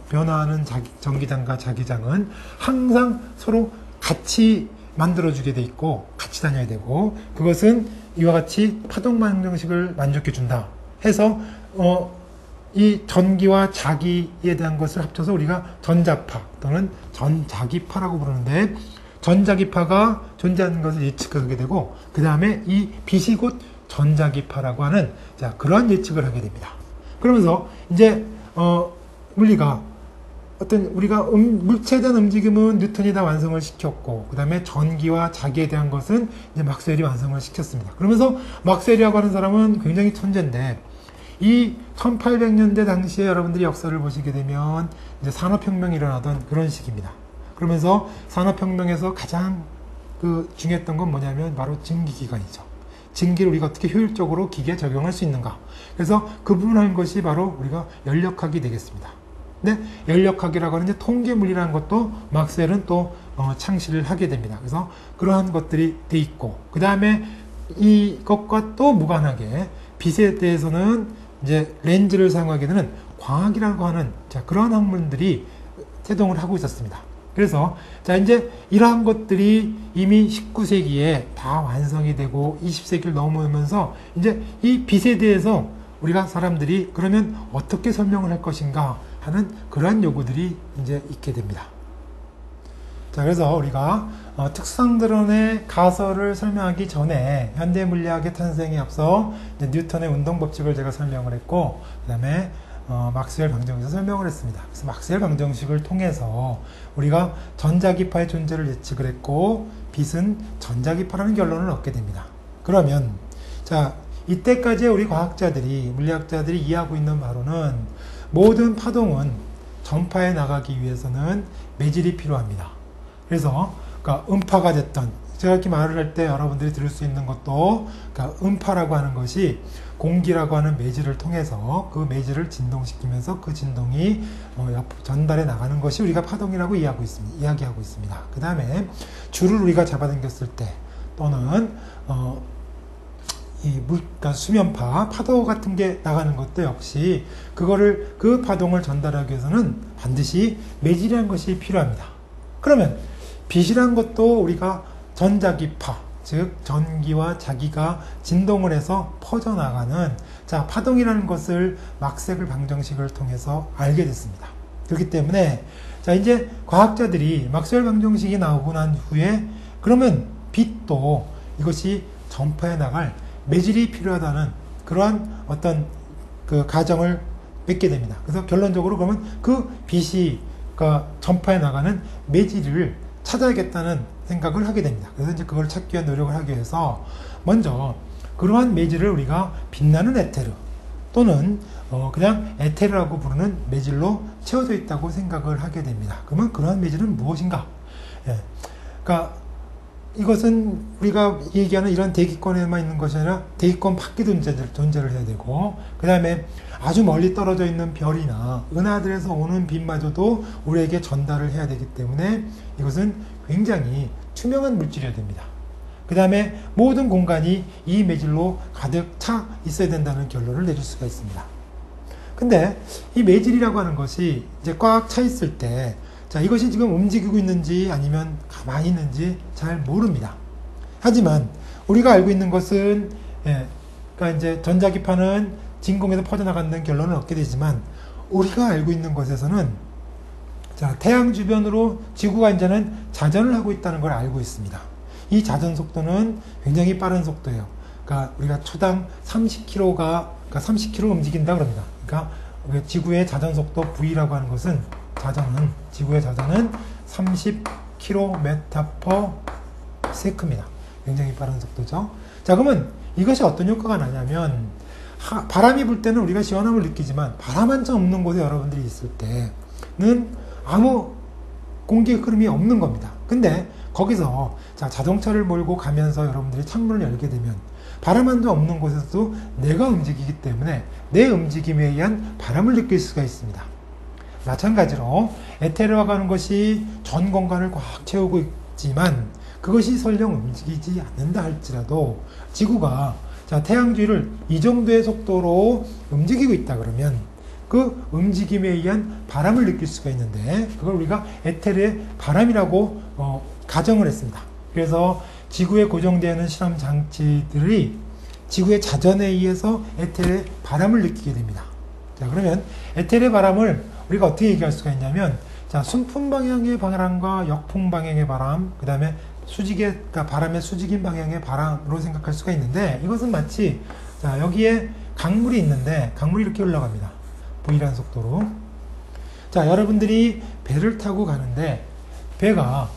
변화하는 전기장과 자기장은 항상 서로 같이 만들어주게 돼 있고 같이 다녀야 되고, 그것은 이와 같이 파동 방정식을 만족해 준다 해서 이 전기와 자기에 대한 것을 합쳐서 우리가 전자파 또는 전자기파라고 부르는데, 전자기파가 존재하는 것을 예측하게 되고, 그 다음에 이 빛이 곧 전자기파라고 하는, 자, 그런 예측을 하게 됩니다. 그러면서 이제 물리가 어떤 우리가 물체에 대한 움직임은 뉴턴이 다 완성을 시켰고, 그 다음에 전기와 자기에 대한 것은 이제 막스웰이 완성을 시켰습니다. 그러면서 막스웰이라고 하는 사람은 굉장히 천재인데, 이 1800년대 당시에 여러분들이 역사를 보시게 되면 이제 산업혁명이 일어나던 그런 시기입니다. 그러면서 산업혁명에서 가장 중요했던 건 뭐냐면 바로 증기기관이죠. 증기를 우리가 어떻게 효율적으로 기계에 적용할 수 있는가. 그래서 그 부분을 한 것이 바로 우리가 연력학이 되겠습니다. 근데 열역학이라고 하는 이제 통계물리라는 것도 막스웰은 또 창시를 하게 됩니다. 그래서 그러한 것들이 돼 있고, 그 다음에 이것과 또 무관하게 빛에 대해서는 이제 렌즈를 사용하게 되는 광학이라고 하는 그러한 학문들이 태동을 하고 있었습니다. 그래서 이제 이러한 것들이 이미 19세기에 다 완성이 되고 20세기를 넘으면서 이제 이 빛에 대해서 우리가 사람들이 그러면 어떻게 설명을 할 것인가 하는 그러한 요구들이 이제 있게 됩니다. 자, 그래서 우리가 특수상들론의 가설을 설명하기 전에 현대 물리학의 탄생에 앞서 이제 뉴턴의 운동 법칙을 제가 설명을 했고, 그 다음에 막스웰 방정식을 설명을 했습니다. 그래서 막스웰 방정식을 통해서 우리가 전자기파의 존재를 예측을 했고, 빛은 전자기파라는 결론을 얻게 됩니다. 그러면 자, 이때까지 우리 과학자들이, 물리학자들이 이해하고 있는 바로는 모든 파동은 전파해 나가기 위해서는 매질이 필요합니다. 그래서 그러니까 음파가 됐던, 제가 이렇게 말을 할 때 여러분들이 들을 수 있는 것도, 그러니까 음파라고 하는 것이 공기라고 하는 매질을 통해서 그 매질을 진동시키면서 그 진동이 전달해 나가는 것이 우리가 파동이라고 이야기하고 있습니다. 그 다음에 줄을 우리가 잡아당겼을 때, 또는 그러니까 수면파, 파도 같은 게 나가는 것도 역시 그 파동을 전달하기 위해서는 반드시 매질이라는 것이 필요합니다. 그러면 빛이란 것도 우리가 전자기파, 즉 전기와 자기가 진동을 해서 퍼져나가는 파동이라는 것을 막스웰 방정식을 통해서 알게 됐습니다. 그렇기 때문에 이제 과학자들이 막스웰 방정식이 나오고 난 후에 그러면 빛도 이것이 전파해 나갈 매질이 필요하다는 그러한 어떤 그 가정을 맺게 됩니다. 그래서 결론적으로 그러면 그 빛이 전파해 나가는 매질을 찾아야겠다는 생각을 하게 됩니다. 그래서 이제 그걸 찾기 위한 노력을 하기 위해서 먼저 그러한 매질을 우리가 빛나는 에테르, 또는 그냥 에테르라고 부르는 매질로 채워져 있다고 생각을 하게 됩니다. 그러면 그러한 매질은 무엇인가? 그러니까 이것은 우리가 얘기하는 이런 대기권에만 있는 것이 아니라 대기권 밖의 존재를 해야 되고, 그 다음에 아주 멀리 떨어져 있는 별이나 은하들에서 오는 빛마저도 우리에게 전달을 해야 되기 때문에 이것은 굉장히 투명한 물질이어야 됩니다. 그 다음에 모든 공간이 이 매질로 가득 차 있어야 된다는 결론을 내릴 수가 있습니다. 근데 이 매질이라고 하는 것이 이제 꽉 차 있을 때, 이것이 지금 움직이고 있는지 아니면 가만히 있는지 잘 모릅니다. 하지만 우리가 알고 있는 것은, 그러니까 이제 전자기파는 진공에서 퍼져나간다는 결론을 얻게 되지만, 우리가 알고 있는 것에서는 태양 주변으로 지구가 이제는 자전을 하고 있다는 걸 알고 있습니다. 이 자전 속도는 굉장히 빠른 속도예요. 그러니까 우리가 초당 30km가, 그러니까 30km 움직인다 그럽니다. 그러니까 지구의 자전 속도 V라고 하는 것은, 지구의 자전은 30km/s입니다. 굉장히 빠른 속도죠. 그러면 이것이 어떤 효과가 나냐면, 바람이 불 때는 우리가 시원함을 느끼지만 바람 한 점 없는 곳에 여러분들이 있을 때는 아무 공기 흐름이 없는 겁니다. 근데 거기서 자동차를 몰고 가면서 여러분들이 창문을 열게 되면 바람 한 점 없는 곳에서도 내가 움직이기 때문에 내 움직임에 의한 바람을 느낄 수가 있습니다. 마찬가지로 에테르라고 하는 것이 전 공간을 꽉 채우고 있지만 그것이 설령 움직이지 않는다 할지라도 지구가 태양 주위를 이 정도의 속도로 움직이고 있다 그러면 그 움직임에 의한 바람을 느낄 수가 있는데, 그걸 우리가 에테르의 바람이라고 가정을 했습니다. 그래서 지구에 고정되어 있는 실험 장치들이 지구의 자전에 의해서 에테르의 바람을 느끼게 됩니다. 그러면 에테르의 바람을 우리가 어떻게 얘기할 수가 있냐면, 순풍 방향의 바람과 역풍 방향의 바람, 그 다음에 그러니까 바람의 수직인 방향의 바람으로 생각할 수가 있는데, 이것은 마치 여기에 강물이 있는데 강물이 이렇게 흘러갑니다. V라는 속도로. 여러분들이 배를 타고 가는데 배가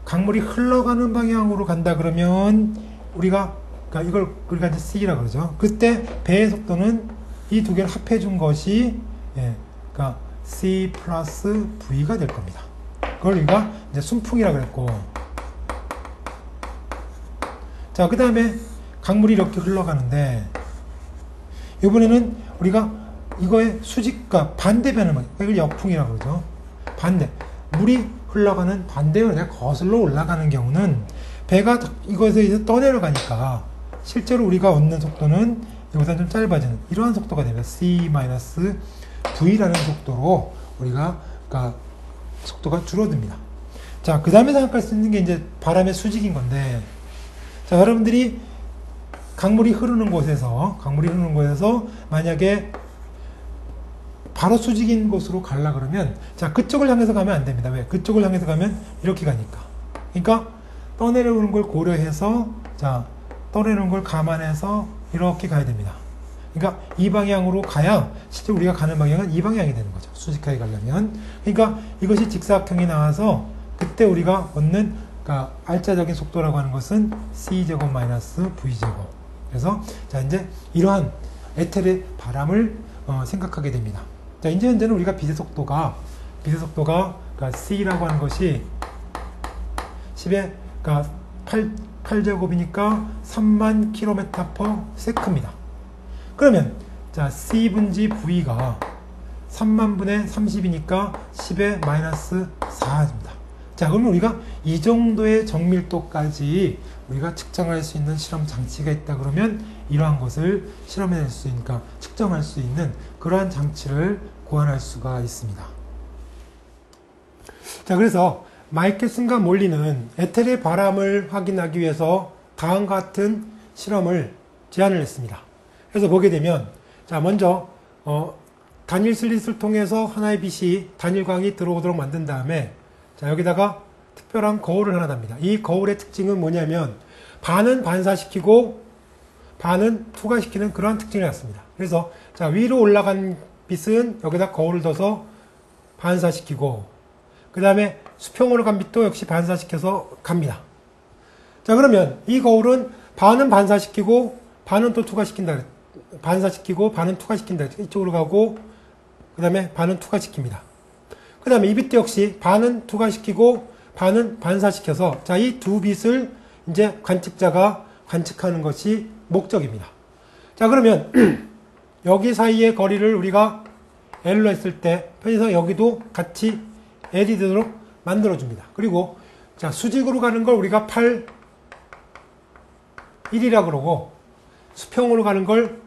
강물이 흘러가는 방향으로 간다 그러면 그러니까 이걸 우리가 이제 C라고 그러죠. 그때 배의 속도는 이 두 개를 합해 준 것이 그러니까 C 플러스 V가 될 겁니다. 그걸 우리가 이제 순풍이라고 그랬고, 그 다음에 강물이 이렇게 흘러가는데, 이번에는 우리가 이거의 수직과 반대 변화 방향. 이걸 역풍이라고 그러죠. 반대. 물이 흘러가는 반대로 거슬러 올라가는 경우는 배가 이것에 떠내려가니까 실제로 우리가 얻는 속도는 여기서 좀 짧아지는 이러한 속도가 됩니다. c-v라는 속도로 우리가 그러니까 속도가 줄어듭니다. 자, 그 다음에 생각할 수 있는 게 이제 바람의 수직인 건데, 자, 여러분들이 강물이 흐르는 곳에서 만약에 바로 수직인 곳으로 가려 그러면, 자, 그쪽을 향해서 가면 안 됩니다. 왜? 그쪽을 향해서 가면 이렇게 가니까. 그러니까 떠내려오는 걸 고려해서, 자, 떠내려오는 걸 감안해서 이렇게 가야 됩니다. 그러니까 이 방향으로 가야 실제 우리가 가는 방향은 이 방향이 되는 거죠. 수직하게 가려면. 그러니까 이것이 직사각형이 나와서 그때 우리가 얻는 그러니까 알짜적인 속도라고 하는 것은 c제곱 마이너스 v제곱. 그래서 자, 이제 이러한 에텔의 바람을 생각하게 됩니다. 자, 이제 현재는 우리가 빛의 속도가 그러니까 c라고 하는 것이 10의 그러니까 8제곱이니까 3만 km/s입니다. 그러면 자, c분지 v가 3만 분의 30이니까 10의 마이너스 4입니다. 자, 그러면 우리가 이 정도의 정밀도까지 우리가 측정할 수 있는 실험 장치가 있다 그러면 이러한 것을 실험해낼 수 있으니까 측정할 수 있는 그러한 장치를 고안할 수가 있습니다. 자, 그래서 마이켈슨과 몰리는 에텔의 바람을 확인하기 위해서 다음과 같은 실험을 제안을 했습니다. 그래서 보게 되면, 자, 먼저 단일 슬릿을 통해서 하나의 빛이 단일광이 들어오도록 만든 다음에, 자, 여기다가 특별한 거울을 하나 답니다. 이 거울의 특징은 뭐냐면 반은 반사시키고 반은 투과시키는 그러한 특징을 갖습니다. 그래서 자, 위로 올라간 빛은 여기다 거울을 둬서 반사시키고, 그 다음에 수평으로 간 빛도 역시 반사시켜서 갑니다. 자, 그러면 이 거울은 반은 반사시키고 반은 또 투과시킨다. 반사시키고 반은 투과시킨다. 이쪽으로 가고 그 다음에 반은 투과시킵니다. 그 다음에 이 빛도 역시 반은 투과시키고 반은 반사시켜서, 자, 이 두 빛을 이제 관측자가 관측하는 것이 목적입니다. 자, 그러면 여기 사이의 거리를 우리가 L로 했을 때 편의상 여기도 같이 L이 되도록 만들어줍니다. 그리고 자, 수직으로 가는 걸 우리가 8, 1이라고 그러고 수평으로 가는 걸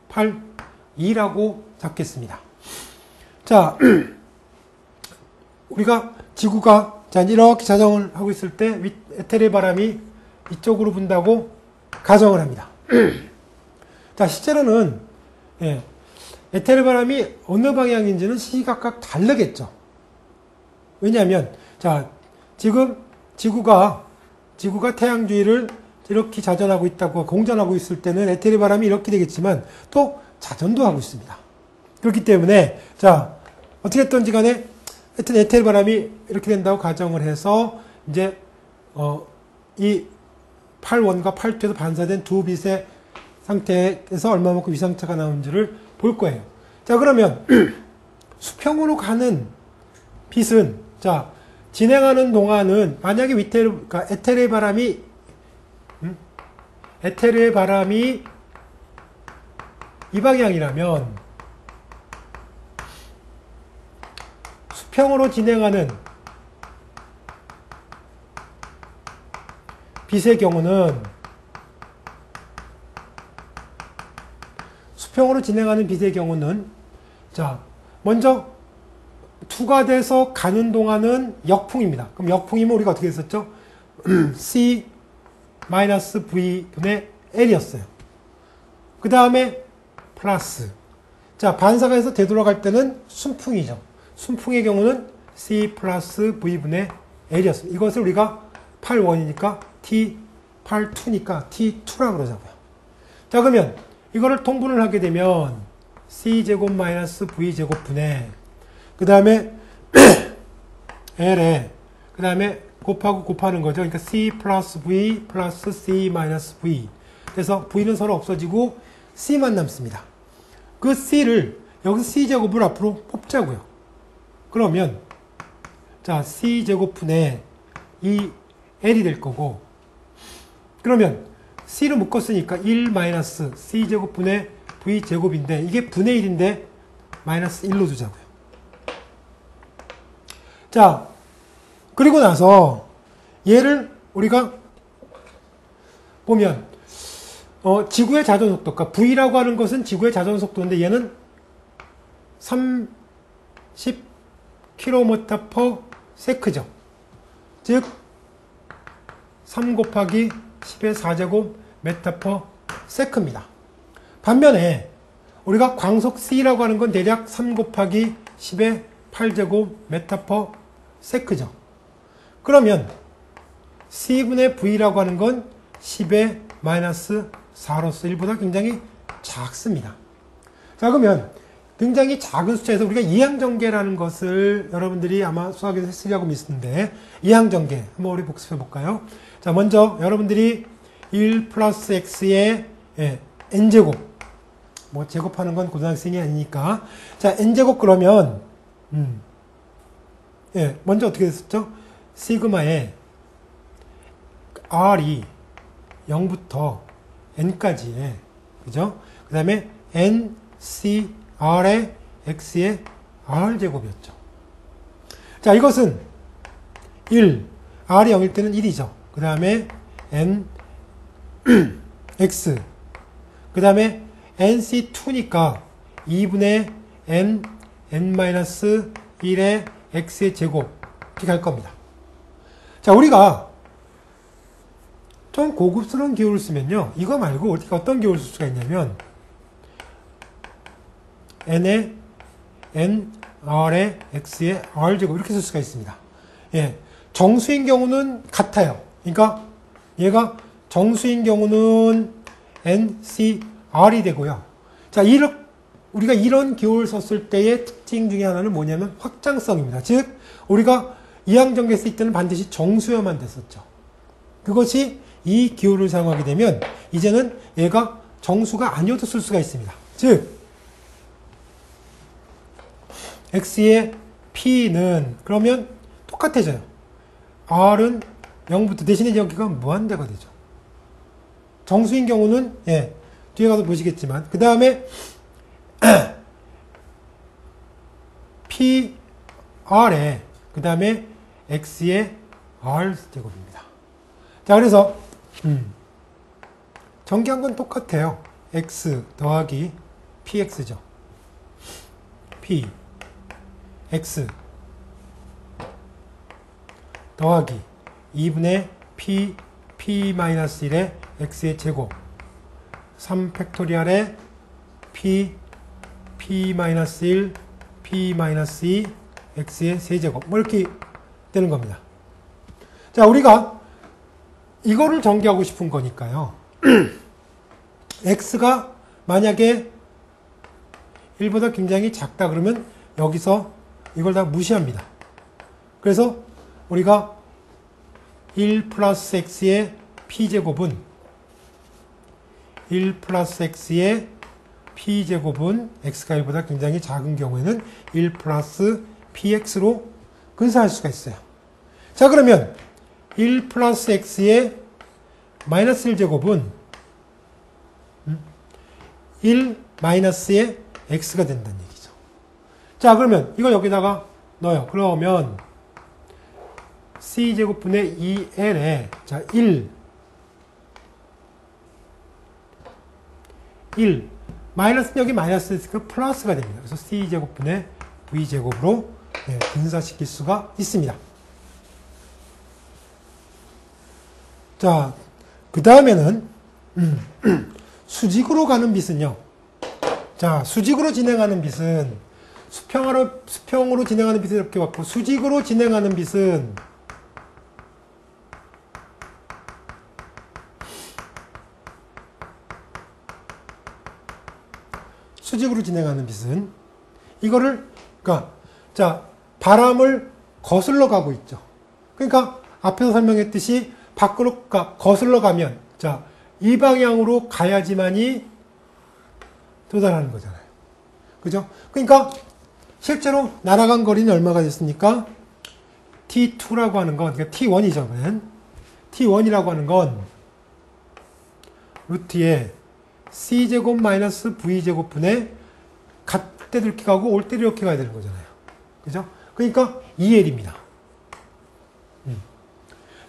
8, 2라고 잡겠습니다. 자, 우리가 지구가 자, 이렇게 자정을 하고 있을 때 에텔의 바람이 이쪽으로 분다고 가정을 합니다. 자, 실제로는 에텔의 바람이 어느 방향인지는 시각각 다르겠죠. 왜냐하면 자, 지금 지구가 태양 주위를 이렇게 자전하고 있다고 공전하고 있을 때는 에텔의 바람이 이렇게 되겠지만 또 자전도 하고 있습니다. 그렇기 때문에 자, 어떻게 했던지 간에 하여튼 에텔 바람이 이렇게 된다고 가정을 해서 이제 이 8원과 8투에서 반사된 두 빛의 상태에서 얼마만큼 위상차가 나오는지를 볼 거예요. 자, 그러면 수평으로 가는 빛은 자, 진행하는 동안은 만약에 그러니까 에텔의 바람이 이 방향이라면 수평으로 진행하는 빛의 경우는 자, 먼저 투과돼서 가는 동안은 역풍입니다. 그럼 역풍이면 우리가 어떻게 했었죠? C-V분의 L이었어요. 그 다음에 플러스. 자, 반사가 해서 되돌아갈 때는 순풍이죠. 순풍의 경우는 C 플러스 V분의 L이었습니다. 이것을 우리가 8원이니까 T, 8,2니까 T2라고 그러자고요. 자, 그러면 이거를 통분을 하게 되면 C제곱 마이너스 V제곱분의 그 다음에 L에 그 다음에 곱하는 거죠. 그러니까 C 플러스 V 플러스 C 마이너스 V. 그래서 V는 서로 없어지고 C만 남습니다. 그 C를 여기서 C제곱을 앞으로 뽑자고요. 그러면 자, C제곱분의 이 L이 될 거고, 그러면 C를 묶었으니까 1 마이너스 C제곱분의 V제곱인데 이게 분의 1인데 마이너스 1로 두자고요. 자, 그리고 나서 얘를 우리가 보면 지구의 자전속도, 그러니까 V라고 하는 것은 지구의 자전속도인데 얘는 30km/s죠. 즉 3 곱하기 10의 4제곱 m/s입니다. 반면에 우리가 광속 C라고 하는 건 대략 3 곱하기 10의 8제곱 m/s죠. 그러면 C분의 V라고 하는 건 10의 마이너스 4로서 1보다 굉장히 작습니다. 자, 그러면 굉장히 작은 숫자에서 우리가 이항전개라는 것을 여러분들이 아마 수학에서 했으리라고 믿는데, 이항전개 한번 우리 복습해 볼까요? 자, 먼저 여러분들이 1 플러스 x의 n제곱, 뭐 제곱하는 건 고등학생이 아니니까, 자, n제곱 그러면 먼저 어떻게 됐었죠? 시그마의 r이 0부터 n까지의, 그죠? 그 다음에 n, c, r의 x의 r제곱이었죠. 자, 이것은 1, r이 0일 때는 1이죠. 그 다음에 n, x, 그 다음에 nc2니까 2분의 n, n-1의 x의 제곱 이렇게 갈 겁니다. 자, 우리가 좀 고급스러운 기호를 쓰면요, 이거 말고 어떻게 어떤 기호를 쓸 수가 있냐면 n의 n, r의 x의 r제곱 이렇게 쓸 수가 있습니다. 예, 정수인 경우는 같아요. 그러니까 얘가 정수인 경우는 n, c, r이 되고요. 자, 우리가 이런 기호를 썼을 때의 특징 중에 하나는 뭐냐면 확장성입니다. 즉, 우리가 이항전개 쓸 때는 반드시 정수여만 됐었죠. 그것이 이 기호를 사용하게 되면 이제는 얘가 정수가 아니어도 쓸 수가 있습니다. 즉, x의 p는 그러면 똑같아져요. r은 0부터 대신에 여기가 무한대가 되죠. 정수인 경우는 뒤에 가서 보시겠지만, 그 다음에 PR에 그 다음에 X의 R제곱입니다. 자, 그래서 전개한 건 똑같아요. X 더하기 PX죠. P X 더하기 2분의 P-1의 X의 제곱 3팩토리얼의 P-1, P-2, X의 세제곱 뭐 이렇게 되는 겁니다. 자, 우리가 이거를 전개하고 싶은 거니까요. X가 만약에 1보다 굉장히 작다 그러면 여기서 이걸 다 무시합니다. 그래서 우리가 1 플러스 X의 P제곱은 1 플러스 X의 P제곱은 X가 1보다 굉장히 작은 경우에는 1 플러스 PX로 근사할 수가 있어요. 자, 그러면 1 플러스 X의 마이너스 1제곱은 1 마이너스의 X가 된다는 얘기죠. 자, 그러면 이거 여기다가 넣어요. 그러면 C제곱분의 2L에 자, 1 마이너스는 여기 마이너스 있으니까 플러스가 됩니다. 그래서 C제곱분의 V제곱으로 근사시킬 수가 있습니다. 자, 그 다음에는 수직으로 가는 빛은요. 자, 수직으로 진행하는 빛은 수평으로 진행하는 빛을 이렇게 봤고, 수직으로 진행하는 빛은 이거를 자, 바람을 거슬러 가고 있죠. 그러니까 앞에서 설명했듯이 밖으로 거슬러 가면 자, 이 방향으로 가야지만이 도달하는 거잖아요. 그죠? 그러니까 실제로 날아간 거리는 얼마가 됐습니까? T2라고 하는 건, 그러니까 T1이죠. T1이라고 하는 건 루트의 C제곱 마이너스 V제곱분의 갈 때도 이렇게 가고 올 때도 이렇게 가야 되는 거잖아요. 그죠? 그러니까 2L입니다.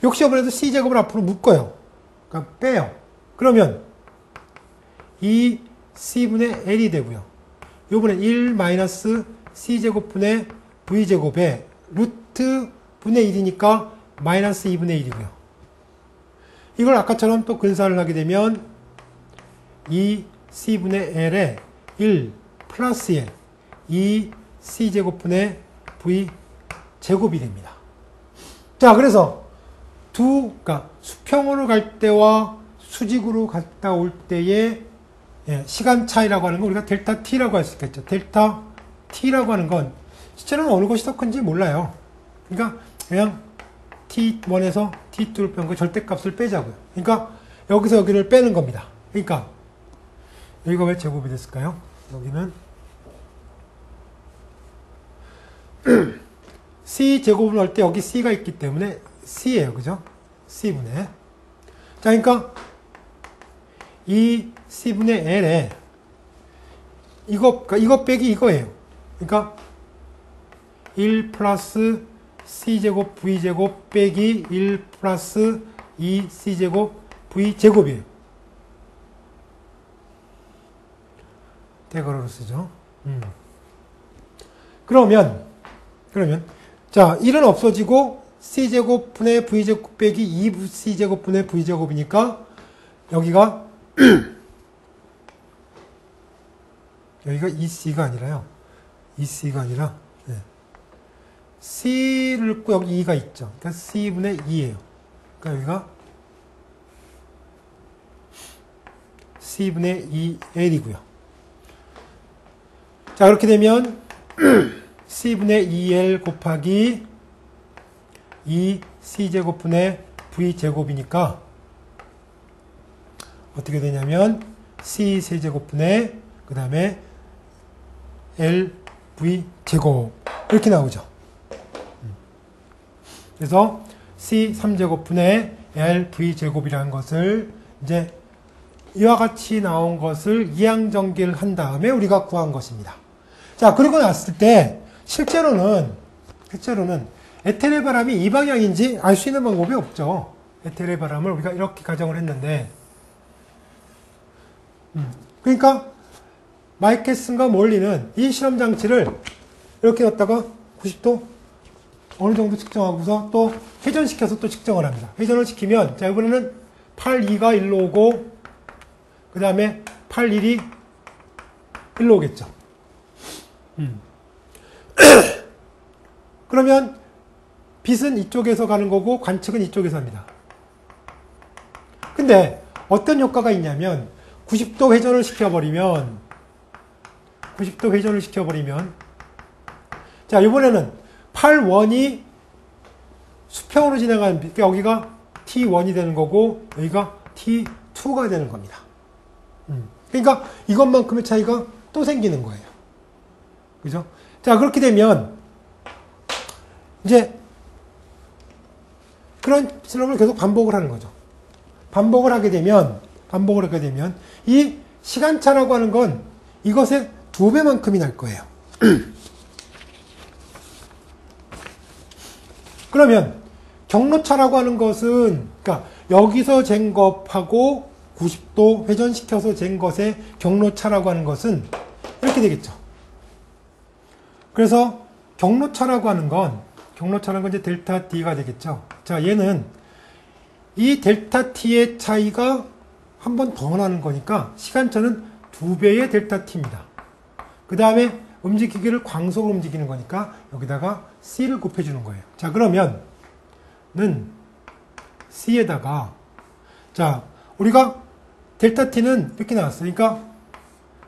역시 이번에도 C제곱을 앞으로 묶어요. 그러니까 빼요. 그러면 2C분의 L이 되고요. 요번엔 1 마이너스 C제곱분의 V제곱에 루트 분의 1이니까 마이너스 2분의 1이고요. 이걸 아까처럼 또 근사를 하게 되면 2C분의 L에 1 플러스 L 2C제곱분의 V제곱이 됩니다. 자, 그래서 그러니까 수평으로 갈 때와 수직으로 갔다 올 때의 시간 차이라고 하는 건 우리가 델타 T라고 할 수 있겠죠. 델타 T라고 하는 건 실제로는 어느 것이 더 큰지 몰라요. 그러니까 그냥 T1에서 T2를 뺀 거 절대값을 빼자고요. 그러니까 여기서 여기를 빼는 겁니다. 그러니까 여기가 왜 제곱이 됐을까요? 여기는 C 제곱을 할 때 여기 C가 있기 때문에 C예요. 그죠? C분의. 자, 그러니까 이 C분의 L에 이거 빼기 이거예요. 그러니까 1 플러스 C제곱 V제곱 빼기 1 플러스 2C제곱 V제곱이에요. 대괄호로 쓰죠. 그러면 자, 1은 없어지고 C제곱 분의 V제곱 빼기 2C제곱 분의 V제곱이니까 여기가 여기가 2C가 아니라요. 2C가 아니라 C를 넣고 여기 2가 있죠. 그러니까 C분의 2예요. 그러니까 여기가 C분의 2L이고요. 자, 그렇게 되면 C분의 2L 곱하기 2C제곱분의 V제곱이니까 어떻게 되냐면 C 세제곱분의 그 다음에 LV제곱 이렇게 나오죠. 그래서 C 3제곱분의 LV제곱이라는 것을 이제 이와 같이 나온 것을 이항전개를 한 다음에 우리가 구한 것입니다. 자, 그러고 났을 때 실제로는 에테르의 바람이 이 방향인지 알 수 있는 방법이 없죠. 에테르의 바람을 우리가 이렇게 가정을 했는데 그러니까 마이케슨과 몰리는 이 실험 장치를 이렇게 넣었다가 90도 어느 정도 측정하고서 또 회전시켜서 또 측정을 합니다. 회전을 시키면 자, 이번에는 8,2가 1로 오고 그 다음에 8,1이 1로 오겠죠. 그러면 빛은 이쪽에서 가는 거고 관측은 이쪽에서 합니다. 근데 어떤 효과가 있냐면 90도 회전을 시켜버리면 자, 이번에는 8,1이 수평으로 진행하는 빛, 여기가 T1이 되는 거고 여기가 T2가 되는 겁니다. 그러니까 이것만큼의 차이가 또 생기는 거예요. 그죠? 자, 그렇게 되면 이제 그런 실험을 계속 반복을 하는 거죠. 반복을 하게 되면 이 시간차라고 하는 건 이것의 2배만큼이 날 거예요. 그러면 경로차라고 하는 것은 그러니까 여기서 잰 것하고 90도 회전시켜서 잰 것의 경로차라고 하는 것은 이렇게 되겠죠. 그래서 경로차라고 하는 건 이제 델타 T가 되겠죠. 자, 얘는 이 델타 T의 차이가 한 번 더 나는 거니까 시간차는 2배의 델타 T입니다. 그 다음에 움직이기를 광속으로 움직이는 거니까 여기다가 C를 곱해주는 거예요. 자, 그러면 는 C에다가 자, 우리가 델타 T는 이렇게 나왔어요. 그러니까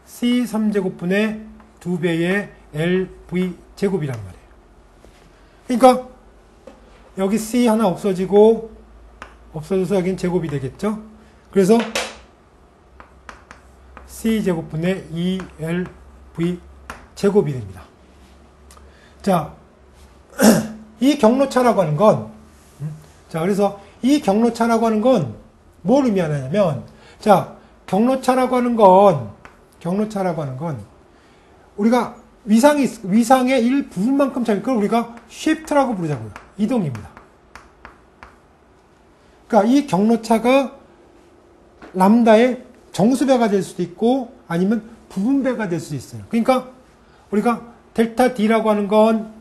C 3제곱분의 2배의 LV 제곱이란 말이에요. 그러니까 여기 C 하나 없어져서 여기는 제곱이 되겠죠. 그래서 C 제곱분의 2LV 제곱이 됩니다. 자, 이 경로차라고 하는 건 자, 그래서 이 경로차라고 하는 건 뭘 의미하냐면 자, 경로차라고 하는 건 우리가 위상의 일부분만큼 차이, 그걸 우리가 shift라고 부르자고요. 이동입니다. 그러니까 이 경로차가 람다의 정수배가 될 수도 있고 아니면 부분배가 될 수도 있어요. 그러니까 우리가 델타 D라고 하는 건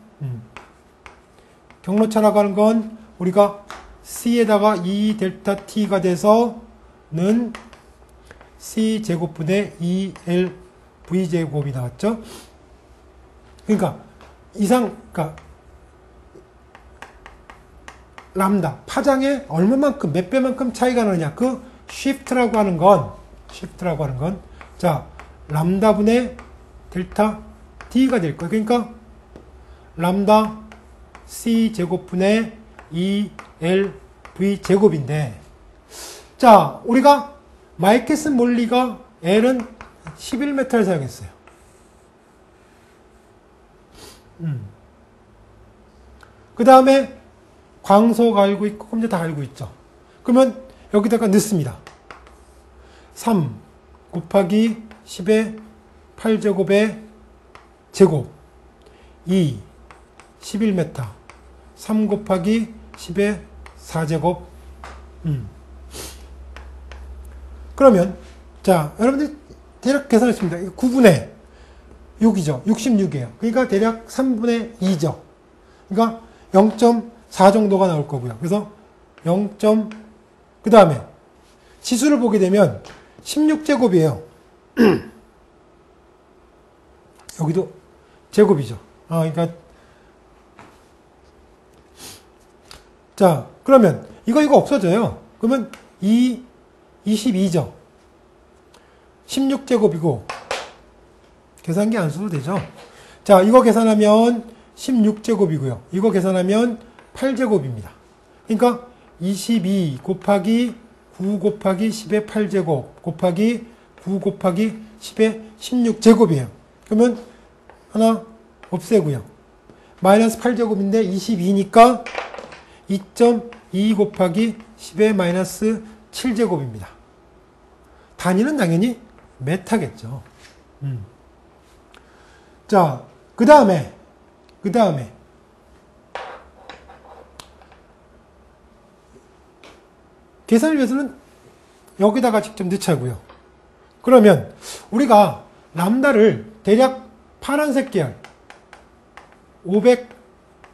경로차라고 하는 건 우리가 C에다가 2 델타 T가 돼서는 C 제곱분의 2L V 제곱이 나왔죠. 그러니까 그러니까 람다 파장에 얼마만큼 몇 배만큼 차이가 나느냐, 그 shift라고 하는 건 자 람다분의 델타 T가 될 거예요. 그러니까 람다 C 제곱분의 2L V 제곱인데, 자 우리가 마이케슨 몰리가 L은 11m를 사용했어요. 그 다음에 광속 알고 있고 컴퓨터 다 알고 있죠. 그러면 여기다가 넣습니다. 3 곱하기 10의 8제곱의 제곱 2 11m 3 곱하기 10의 4제곱 그러면 자 여러분들 대략 계산했습니다. 9분의 6이죠. 66이에요. 그러니까 대략 3분의 2죠. 그러니까 0.4 정도가 나올 거고요. 그래서 0. 그 다음에 지수를 보게 되면 16제곱이에요. 여기도 제곱이죠. 그러니까 자 그러면 이거 없어져요. 그러면 22죠. 16제곱이고 계산기 안 써도 되죠. 자 이거 계산하면 16제곱이고요. 이거 계산하면 8제곱입니다. 그러니까 22 곱하기 9 곱하기 10의 8제곱 곱하기 9 곱하기 10의 16제곱이에요. 그러면 하나 없애고요. 마이너스 8제곱인데 22니까 2.2 곱하기 10의 마이너스 7제곱입니다. 단위는 당연히 메타겠죠. 자, 그 다음에 계산을 위해서는 여기다가 직접 넣자고요. 그러면 우리가 람다를 대략 파란색 계열 500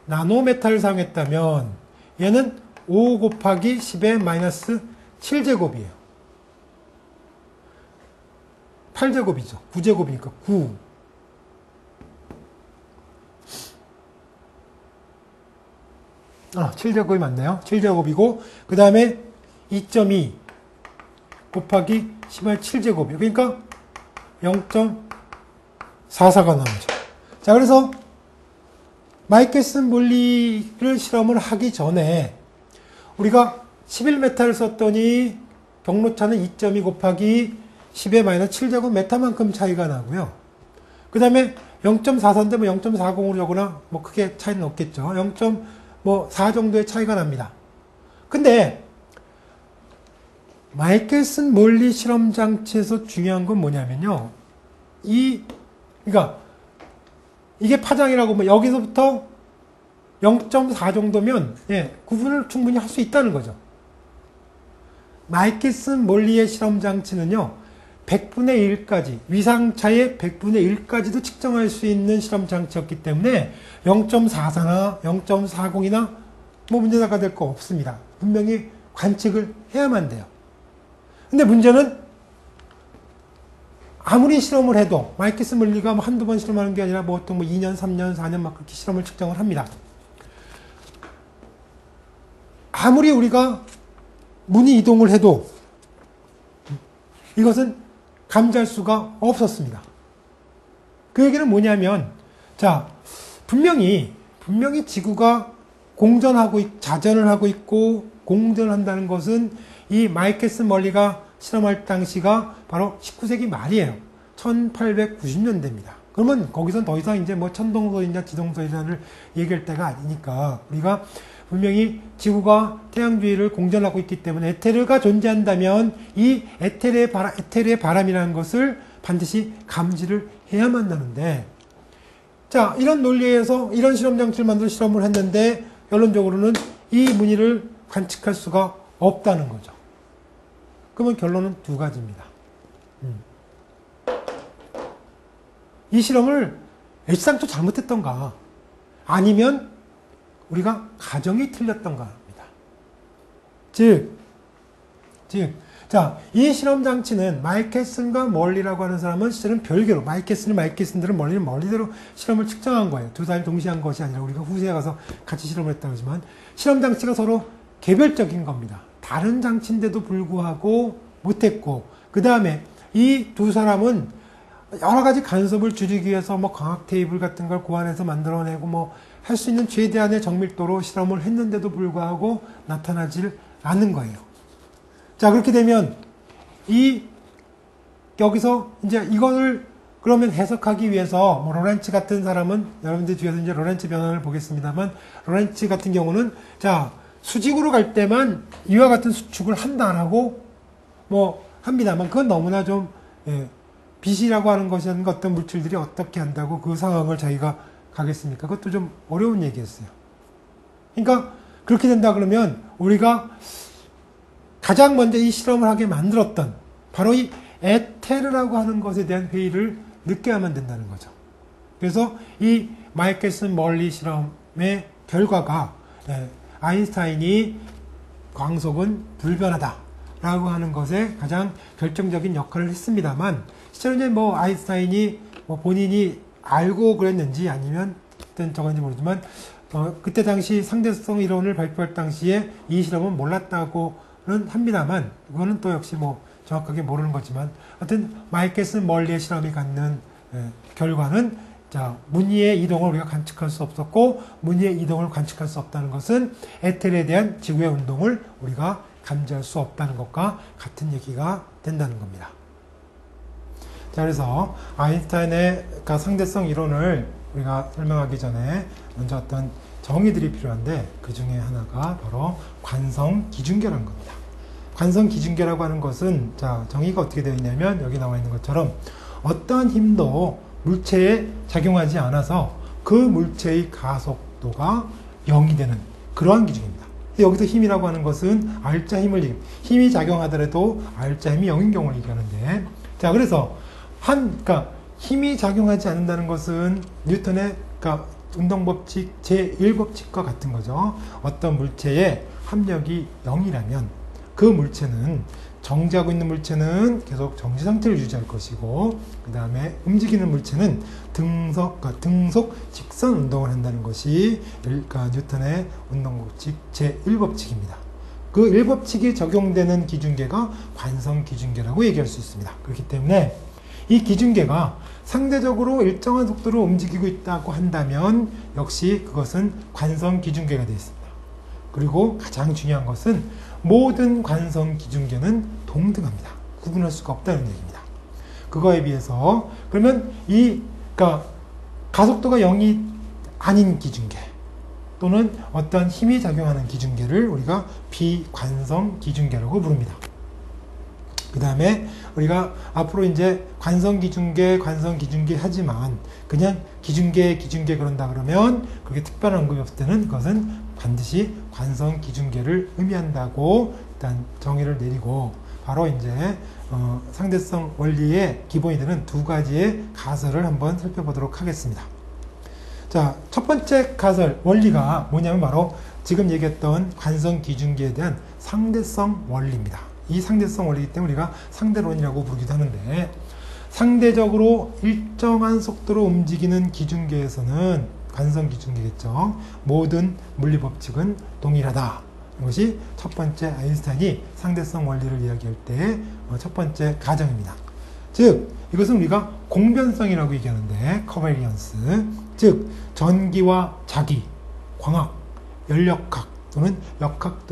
나노메타를 사용했다면 얘는 5 곱하기 10의 마이너스 7제곱이에요. 8제곱이죠. 9제곱이니까 9. 아, 7제곱이 맞네요. 7제곱이고 그 다음에 2.2 곱하기 10의 7제곱이에요. 그러니까 0.44가 나오죠. 자, 그래서 마이케슨 몰리를 실험을 하기 전에 우리가 11m를 썼더니 경로차는 2.2 곱하기 10의 마이너스 7제곱 메타만큼 차이가 나고요. 그 다음에 0.44인데 뭐 0.40으로 적거나 뭐 크게 차이는 없겠죠. 0.4 정도의 차이가 납니다. 근데 마이켈슨 몰리 실험 장치에서 중요한 건 뭐냐면요. 그러니까 이게 파장이라고 뭐 여기서부터 0.4 정도면 구분을 충분히 할 수 있다는 거죠. 마이켈슨 몰리의 실험 장치는요. 100분의 1까지 위상차의 100분의 1까지도 측정할 수 있는 실험 장치였기 때문에 0.44나 0.40이나 뭐 문제가 될 거 없습니다. 분명히 관측을 해야만 돼요. 근데 문제는 아무리 실험을 해도 마이케슨 몰리가 뭐 한두 번 실험하는 게 아니라 보통 2년, 3년, 4년 막 그렇게 실험을 측정을 합니다. 아무리 우리가 무늬 이동을 해도 이것은 감지할 수가 없었습니다. 그 얘기는 뭐냐면 자 분명히 지구가 자전을 하고 있고 공전을 한다는 것은 이 마이케슨 몰리가 실험할 당시가 바로 19세기 말이에요. 1890년대입니다. 그러면 거기선 더 이상 이제 뭐 천동설이냐 지동설이냐를 얘기할 때가 아니니까 우리가 분명히 지구가 태양 주위를 공전하고 있기 때문에 에테르가 존재한다면 이 에테르의 바람이라는 것을 반드시 감지를 해야만 하는데, 자, 이런 논리에서 이런 실험 장치를 만들어 실험을 했는데 결론적으로는 이 무늬를 관측할 수가 없다는 거죠. 그러면 결론은 두 가지입니다. 이 실험을 애시당초 잘못했던가, 아니면 우리가 가정이 틀렸던가 합니다. 자, 이 실험 장치는 마이케슨과 멀리라고 하는 사람은 실제는 별개로, 마이케슨들은 멀리는 멀리대로 실험을 측정한 거예요. 두 사람이 동시에 한 것이 아니라 우리가 후세에 가서 같이 실험을 했다고 하지만 실험 장치가 서로 개별적인 겁니다. 다른 장치인데도 불구하고 못했고, 그 다음에 이 두 사람은 여러 가지 간섭을 줄이기 위해서 뭐 광학 테이블 같은 걸 고안해서 만들어내고 뭐 할 수 있는 최대한의 정밀도로 실험을 했는데도 불구하고 나타나질 않는 거예요. 자, 그렇게 되면 여기서 이제 이거를 그러면 해석하기 위해서 뭐 로렌츠 같은 사람은, 여러분들 뒤에서 이제 로렌츠 변환을 보겠습니다만, 로렌츠 같은 경우는 자, 수직으로 갈 때만 이와 같은 수축을 한다라고 뭐 합니다만, 그건 너무나 좀 빛이라고 하는 것이라든가 어떤 물질들이 어떻게 한다고 그 상황을 자기가 가겠습니까? 그것도 좀 어려운 얘기였어요. 그러니까 그렇게 된다 그러면 우리가 가장 먼저 이 실험을 하게 만들었던 바로 이 에테르라고 하는 것에 대한 회의를 느껴야만 된다는 거죠. 그래서 이 마이켈슨 멀리 실험의 결과가 아인슈타인이 광속은 불변하다라고 하는 것에 가장 결정적인 역할을 했습니다만, 실제로 이제 뭐 아인슈타인이 뭐 본인이 알고 그랬는지 아니면 그때는 저건지 모르지만 그때 당시 상대성 이론을 발표할 당시에 이 실험은 몰랐다고는 합니다만, 그거는 또 역시 뭐 정확하게 모르는 거지만, 하여튼 마이켈슨 멀리의 실험이 갖는 결과는, 자, 무늬의 이동을 우리가 관측할 수 없었고, 무늬의 이동을 관측할 수 없다는 것은 에테르에 대한 지구의 운동을 우리가 감지할 수 없다는 것과 같은 얘기가 된다는 겁니다. 자, 그래서 아인슈타인의 상대성 이론을 우리가 설명하기 전에 먼저 어떤 정의들이 필요한데, 그 중에 하나가 바로 관성 기준계라는 겁니다. 관성 기준계라고 하는 것은, 자, 정의가 어떻게 되어 있냐면 여기 나와 있는 것처럼 어떠한 힘도 물체에 작용하지 않아서 그 물체의 가속도가 0이 되는 그러한 기준입니다. 여기서 힘이라고 하는 것은 알자 힘을 얘기합니다. 힘이 작용하더라도 알자 힘이 0인 경우를 얘기하는데, 자, 그래서 그러니까 힘이 작용하지 않는다는 것은 뉴턴의 운동법칙 제1법칙과 같은 거죠. 어떤 물체의 합력이 0이라면 그 물체는, 정지하고 있는 물체는 계속 정지 상태를 유지할 것이고, 그 다음에 움직이는 물체는 등속 직선 운동을 한다는 것이 뉴턴의 운동법칙 제1법칙입니다. 그 1법칙이 적용되는 기준계가 관성 기준계라고 얘기할 수 있습니다. 그렇기 때문에 이 기준계가 상대적으로 일정한 속도로 움직이고 있다고 한다면 역시 그것은 관성 기준계가 되어 있습니다. 그리고 가장 중요한 것은 모든 관성 기준계는 동등합니다. 구분할 수가 없다는 얘기입니다. 그거에 비해서 그러면 가속도가 0이 아닌 기준계 또는 어떤 힘이 작용하는 기준계를 우리가 비관성 기준계라고 부릅니다. 그 다음에 우리가 앞으로 이제 관성 기준계 하지만 그냥 기준계 그런다 그러면 그게 특별한 언급이 없을 때는 그것은 반드시 관성 기준계를 의미한다고 일단 정의를 내리고, 바로 이제 상대성 원리의 기본이 되는 두 가지의 가설을 한번 살펴보도록 하겠습니다. 자, 첫 번째 가설 원리가 뭐냐면 바로 지금 얘기했던 관성 기준계에 대한 상대성 원리입니다. 이 상대성 원리이기 때문에 우리가 상대론이라고 부르기도 하는데, 상대적으로 일정한 속도로 움직이는 기준계에서는 관성 기준계겠죠. 모든 물리법칙은 동일하다. 이것이 첫 번째 아인슈타인이 상대성 원리를 이야기할 때 첫 번째 가정입니다. 즉 이것은 우리가 공변성이라고 얘기하는데, 커베리언스, 즉 전기와 자기, 광학, 연력학 또는 역학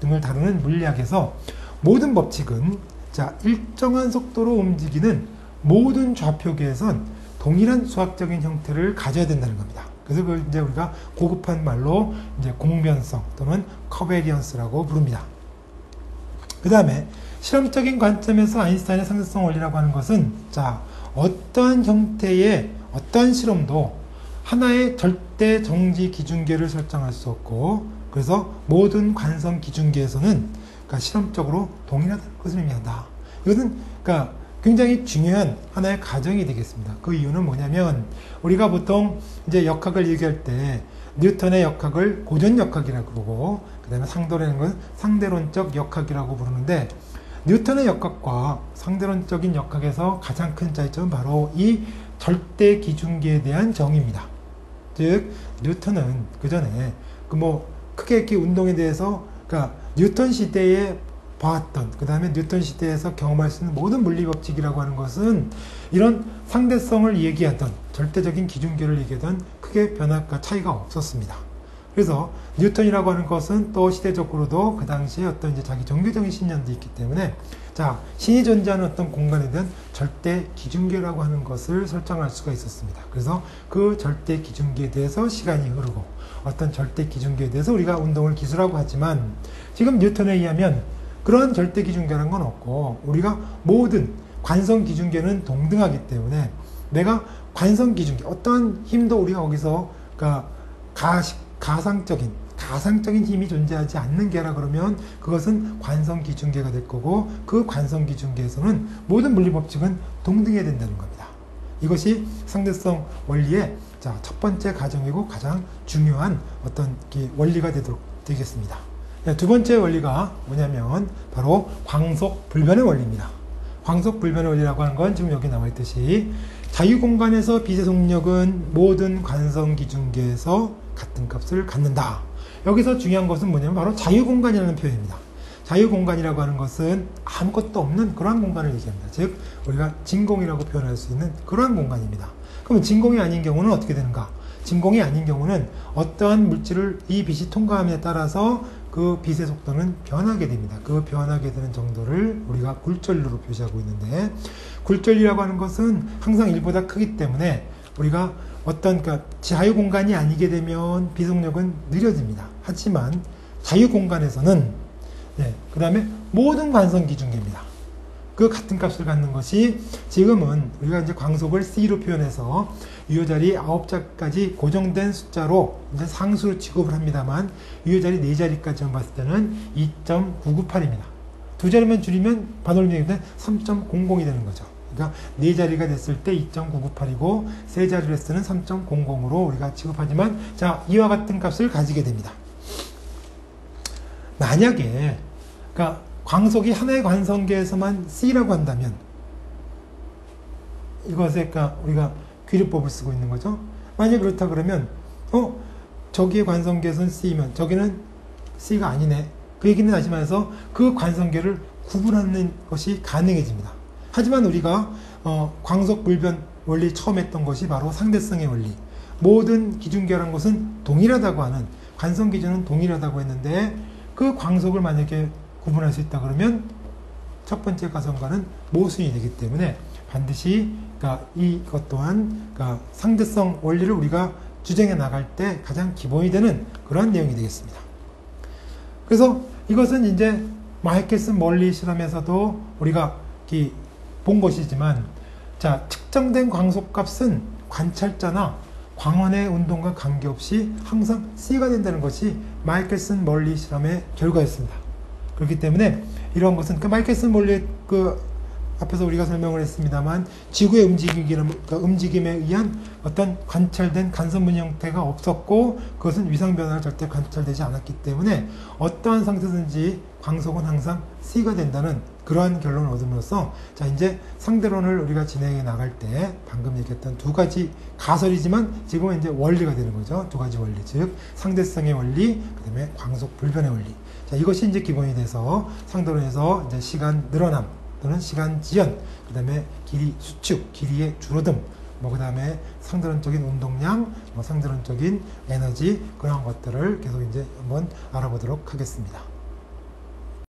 등을 다루는 물리학에서 모든 법칙은, 자, 일정한 속도로 움직이는 모든 좌표계에선 동일한 수학적인 형태를 가져야 된다는 겁니다. 그래서 그걸 이제 우리가 고급한 말로 이제 공변성 또는 커베리언스라고 부릅니다. 그 다음에 실험적인 관점에서 아인슈타인의 상대성 원리라고 하는 것은 자, 어떠한 형태의 어떠한 실험도 하나의 절대 정지 기준계를 설정할 수 없고 그래서 모든 관성 기준계에서는 그러니까 실험적으로 동일하다는 것을 의미한다. 이것은 그러니까 굉장히 중요한 하나의 가정이 되겠습니다. 그 이유는 뭐냐면 우리가 보통 이제 역학을 얘기할 때 뉴턴의 역학을 고전 역학이라고 부르고 그 다음에 상도라는 건 상대론적 역학이라고 부르는데 뉴턴의 역학과 상대론적인 역학에서 가장 큰 차이점은 바로 이 절대 기준계에 대한 정의입니다. 즉 뉴턴은 그 전에 그 뭐 크게 이렇게 운동에 대해서 그러니까 뉴턴 시대에 봤던 그 다음에 뉴턴 시대에서 경험할 수 있는 모든 물리 법칙이라고 하는 것은 이런 상대성을 얘기하던 절대적인 기준계를 얘기하던 크게 변화가 차이가 없었습니다. 그래서 뉴턴이라고 하는 것은 또 시대적으로도 그 당시에 어떤 이제 자기 종교적인 신념도 있기 때문에 자, 신이 존재하는 어떤 공간에 대한 절대 기준계라고 하는 것을 설정할 수가 있었습니다. 그래서 그 절대 기준계에 대해서 시간이 흐르고 어떤 절대 기준계에 대해서 우리가 운동을 기술하고 하지만 지금 뉴턴에 의하면 그런 절대 기준계라는 건 없고 우리가 모든 관성 기준계는 동등하기 때문에 내가 관성 기준계 어떠한 힘도 우리가 거기서 그러니까 가상적인 힘이 존재하지 않는 계라 그러면 그것은 관성 기준계가 될 거고 그 관성 기준계에서는 모든 물리 법칙은 동등해야 된다는 겁니다. 이것이 상대성 원리의 자, 첫 번째 가정이고 가장 중요한 어떤 원리가 되겠습니다. 두 번째 원리가 뭐냐면 바로 광속 불변의 원리입니다. 광속 불변의 원리라고 하는 건 지금 여기 나와 있듯이 자유공간에서 빛의 속력은 모든 관성 기준계에서 같은 값을 갖는다. 여기서 중요한 것은 뭐냐면 바로 자유공간이라는 표현입니다. 자유공간이라고 하는 것은 아무것도 없는 그러한 공간을 얘기합니다. 즉 우리가 진공이라고 표현할 수 있는 그러한 공간입니다. 그러면 진공이 아닌 경우는 어떻게 되는가? 진공이 아닌 경우는 어떠한 물질을 이 빛이 통과함에 따라서 그 빛의 속도는 변하게 됩니다. 그 변하게 되는 정도를 우리가 굴절류로 표시하고 있는데 굴절류라고 하는 것은 항상 1보다 크기 때문에 우리가 어떤 그러니까 자유공간이 아니게 되면 빛속력은 느려집니다. 하지만 자유공간에서는 그 다음에 모든 관성 기준계입니다. 그 같은 값을 갖는 것이 지금은 우리가 이제 광속을 C로 표현해서 유효자리 9자까지 고정된 숫자로 이제 상수로 취급을 합니다만 유효자리 4자리까지만 봤을 때는 2.998입니다. 두 자리만 줄이면 반올림이 되면 3.00이 되는 거죠. 그러니까 4자리가 됐을 때 2.998이고 3자리를 했을 때는 3.00으로 우리가 취급하지만 자, 이와 같은 값을 가지게 됩니다. 만약에 그러니까 광속이 하나의 관성계에서만 C라고 한다면 이것에 그러니까 우리가 귀류법을 쓰고 있는 거죠. 만약 그렇다 그러면 저기의 관성계에서는 C면 저기는 C가 아니네. 그 얘기는 하지만서 그 관성계를 구분하는 것이 가능해집니다. 하지만 우리가 광속 불변 원리 처음 했던 것이 바로 상대성의 원리. 모든 기준계라는 것은 동일하다고 하는 관성 기준은 동일하다고 했는데 그 광속을 만약에 구분할 수 있다 그러면 첫 번째 가성과는 모순이 되기 때문에 반드시 그러니까 이것 또한 그러니까 상대성 원리를 우리가 주장해 나갈 때 가장 기본이 되는 그런 내용이 되겠습니다. 그래서 이것은 이제 마이켈슨 멀리 실험에서도 우리가 본 것이지만 자, 측정된 광속값은 관찰자나 광원의 운동과 관계없이 항상 C가 된다는 것이 마이켈슨 멀리 실험의 결과였습니다. 그렇기 때문에 이러한 것은 그 마이켈슨 멀리의 그 앞에서 우리가 설명을 했습니다만 지구의 움직임에 의한 어떤 관찰된 간섭문 형태가 없었고 그것은 위상 변화가 절대 관찰되지 않았기 때문에 어떠한 상태든지 광속은 항상 C가 된다는 그러한 결론을 얻음으로써 자 이제 상대론을 우리가 진행해 나갈 때 방금 얘기했던 두 가지 가설이지만 지금은 이제 원리가 되는 거죠. 두 가지 원리 즉 상대성의 원리 그 다음에 광속 불변의 원리. 자 이것이 이제 기본이 돼서 상대론에서 이제 시간 늘어남 또는 시간 지연, 그 다음에 길이 수축, 길이의 줄어듦, 그 다음에 상대론적인 운동량, 상대론적인 에너지, 그런 것들을 계속 이제 한번 알아보도록 하겠습니다.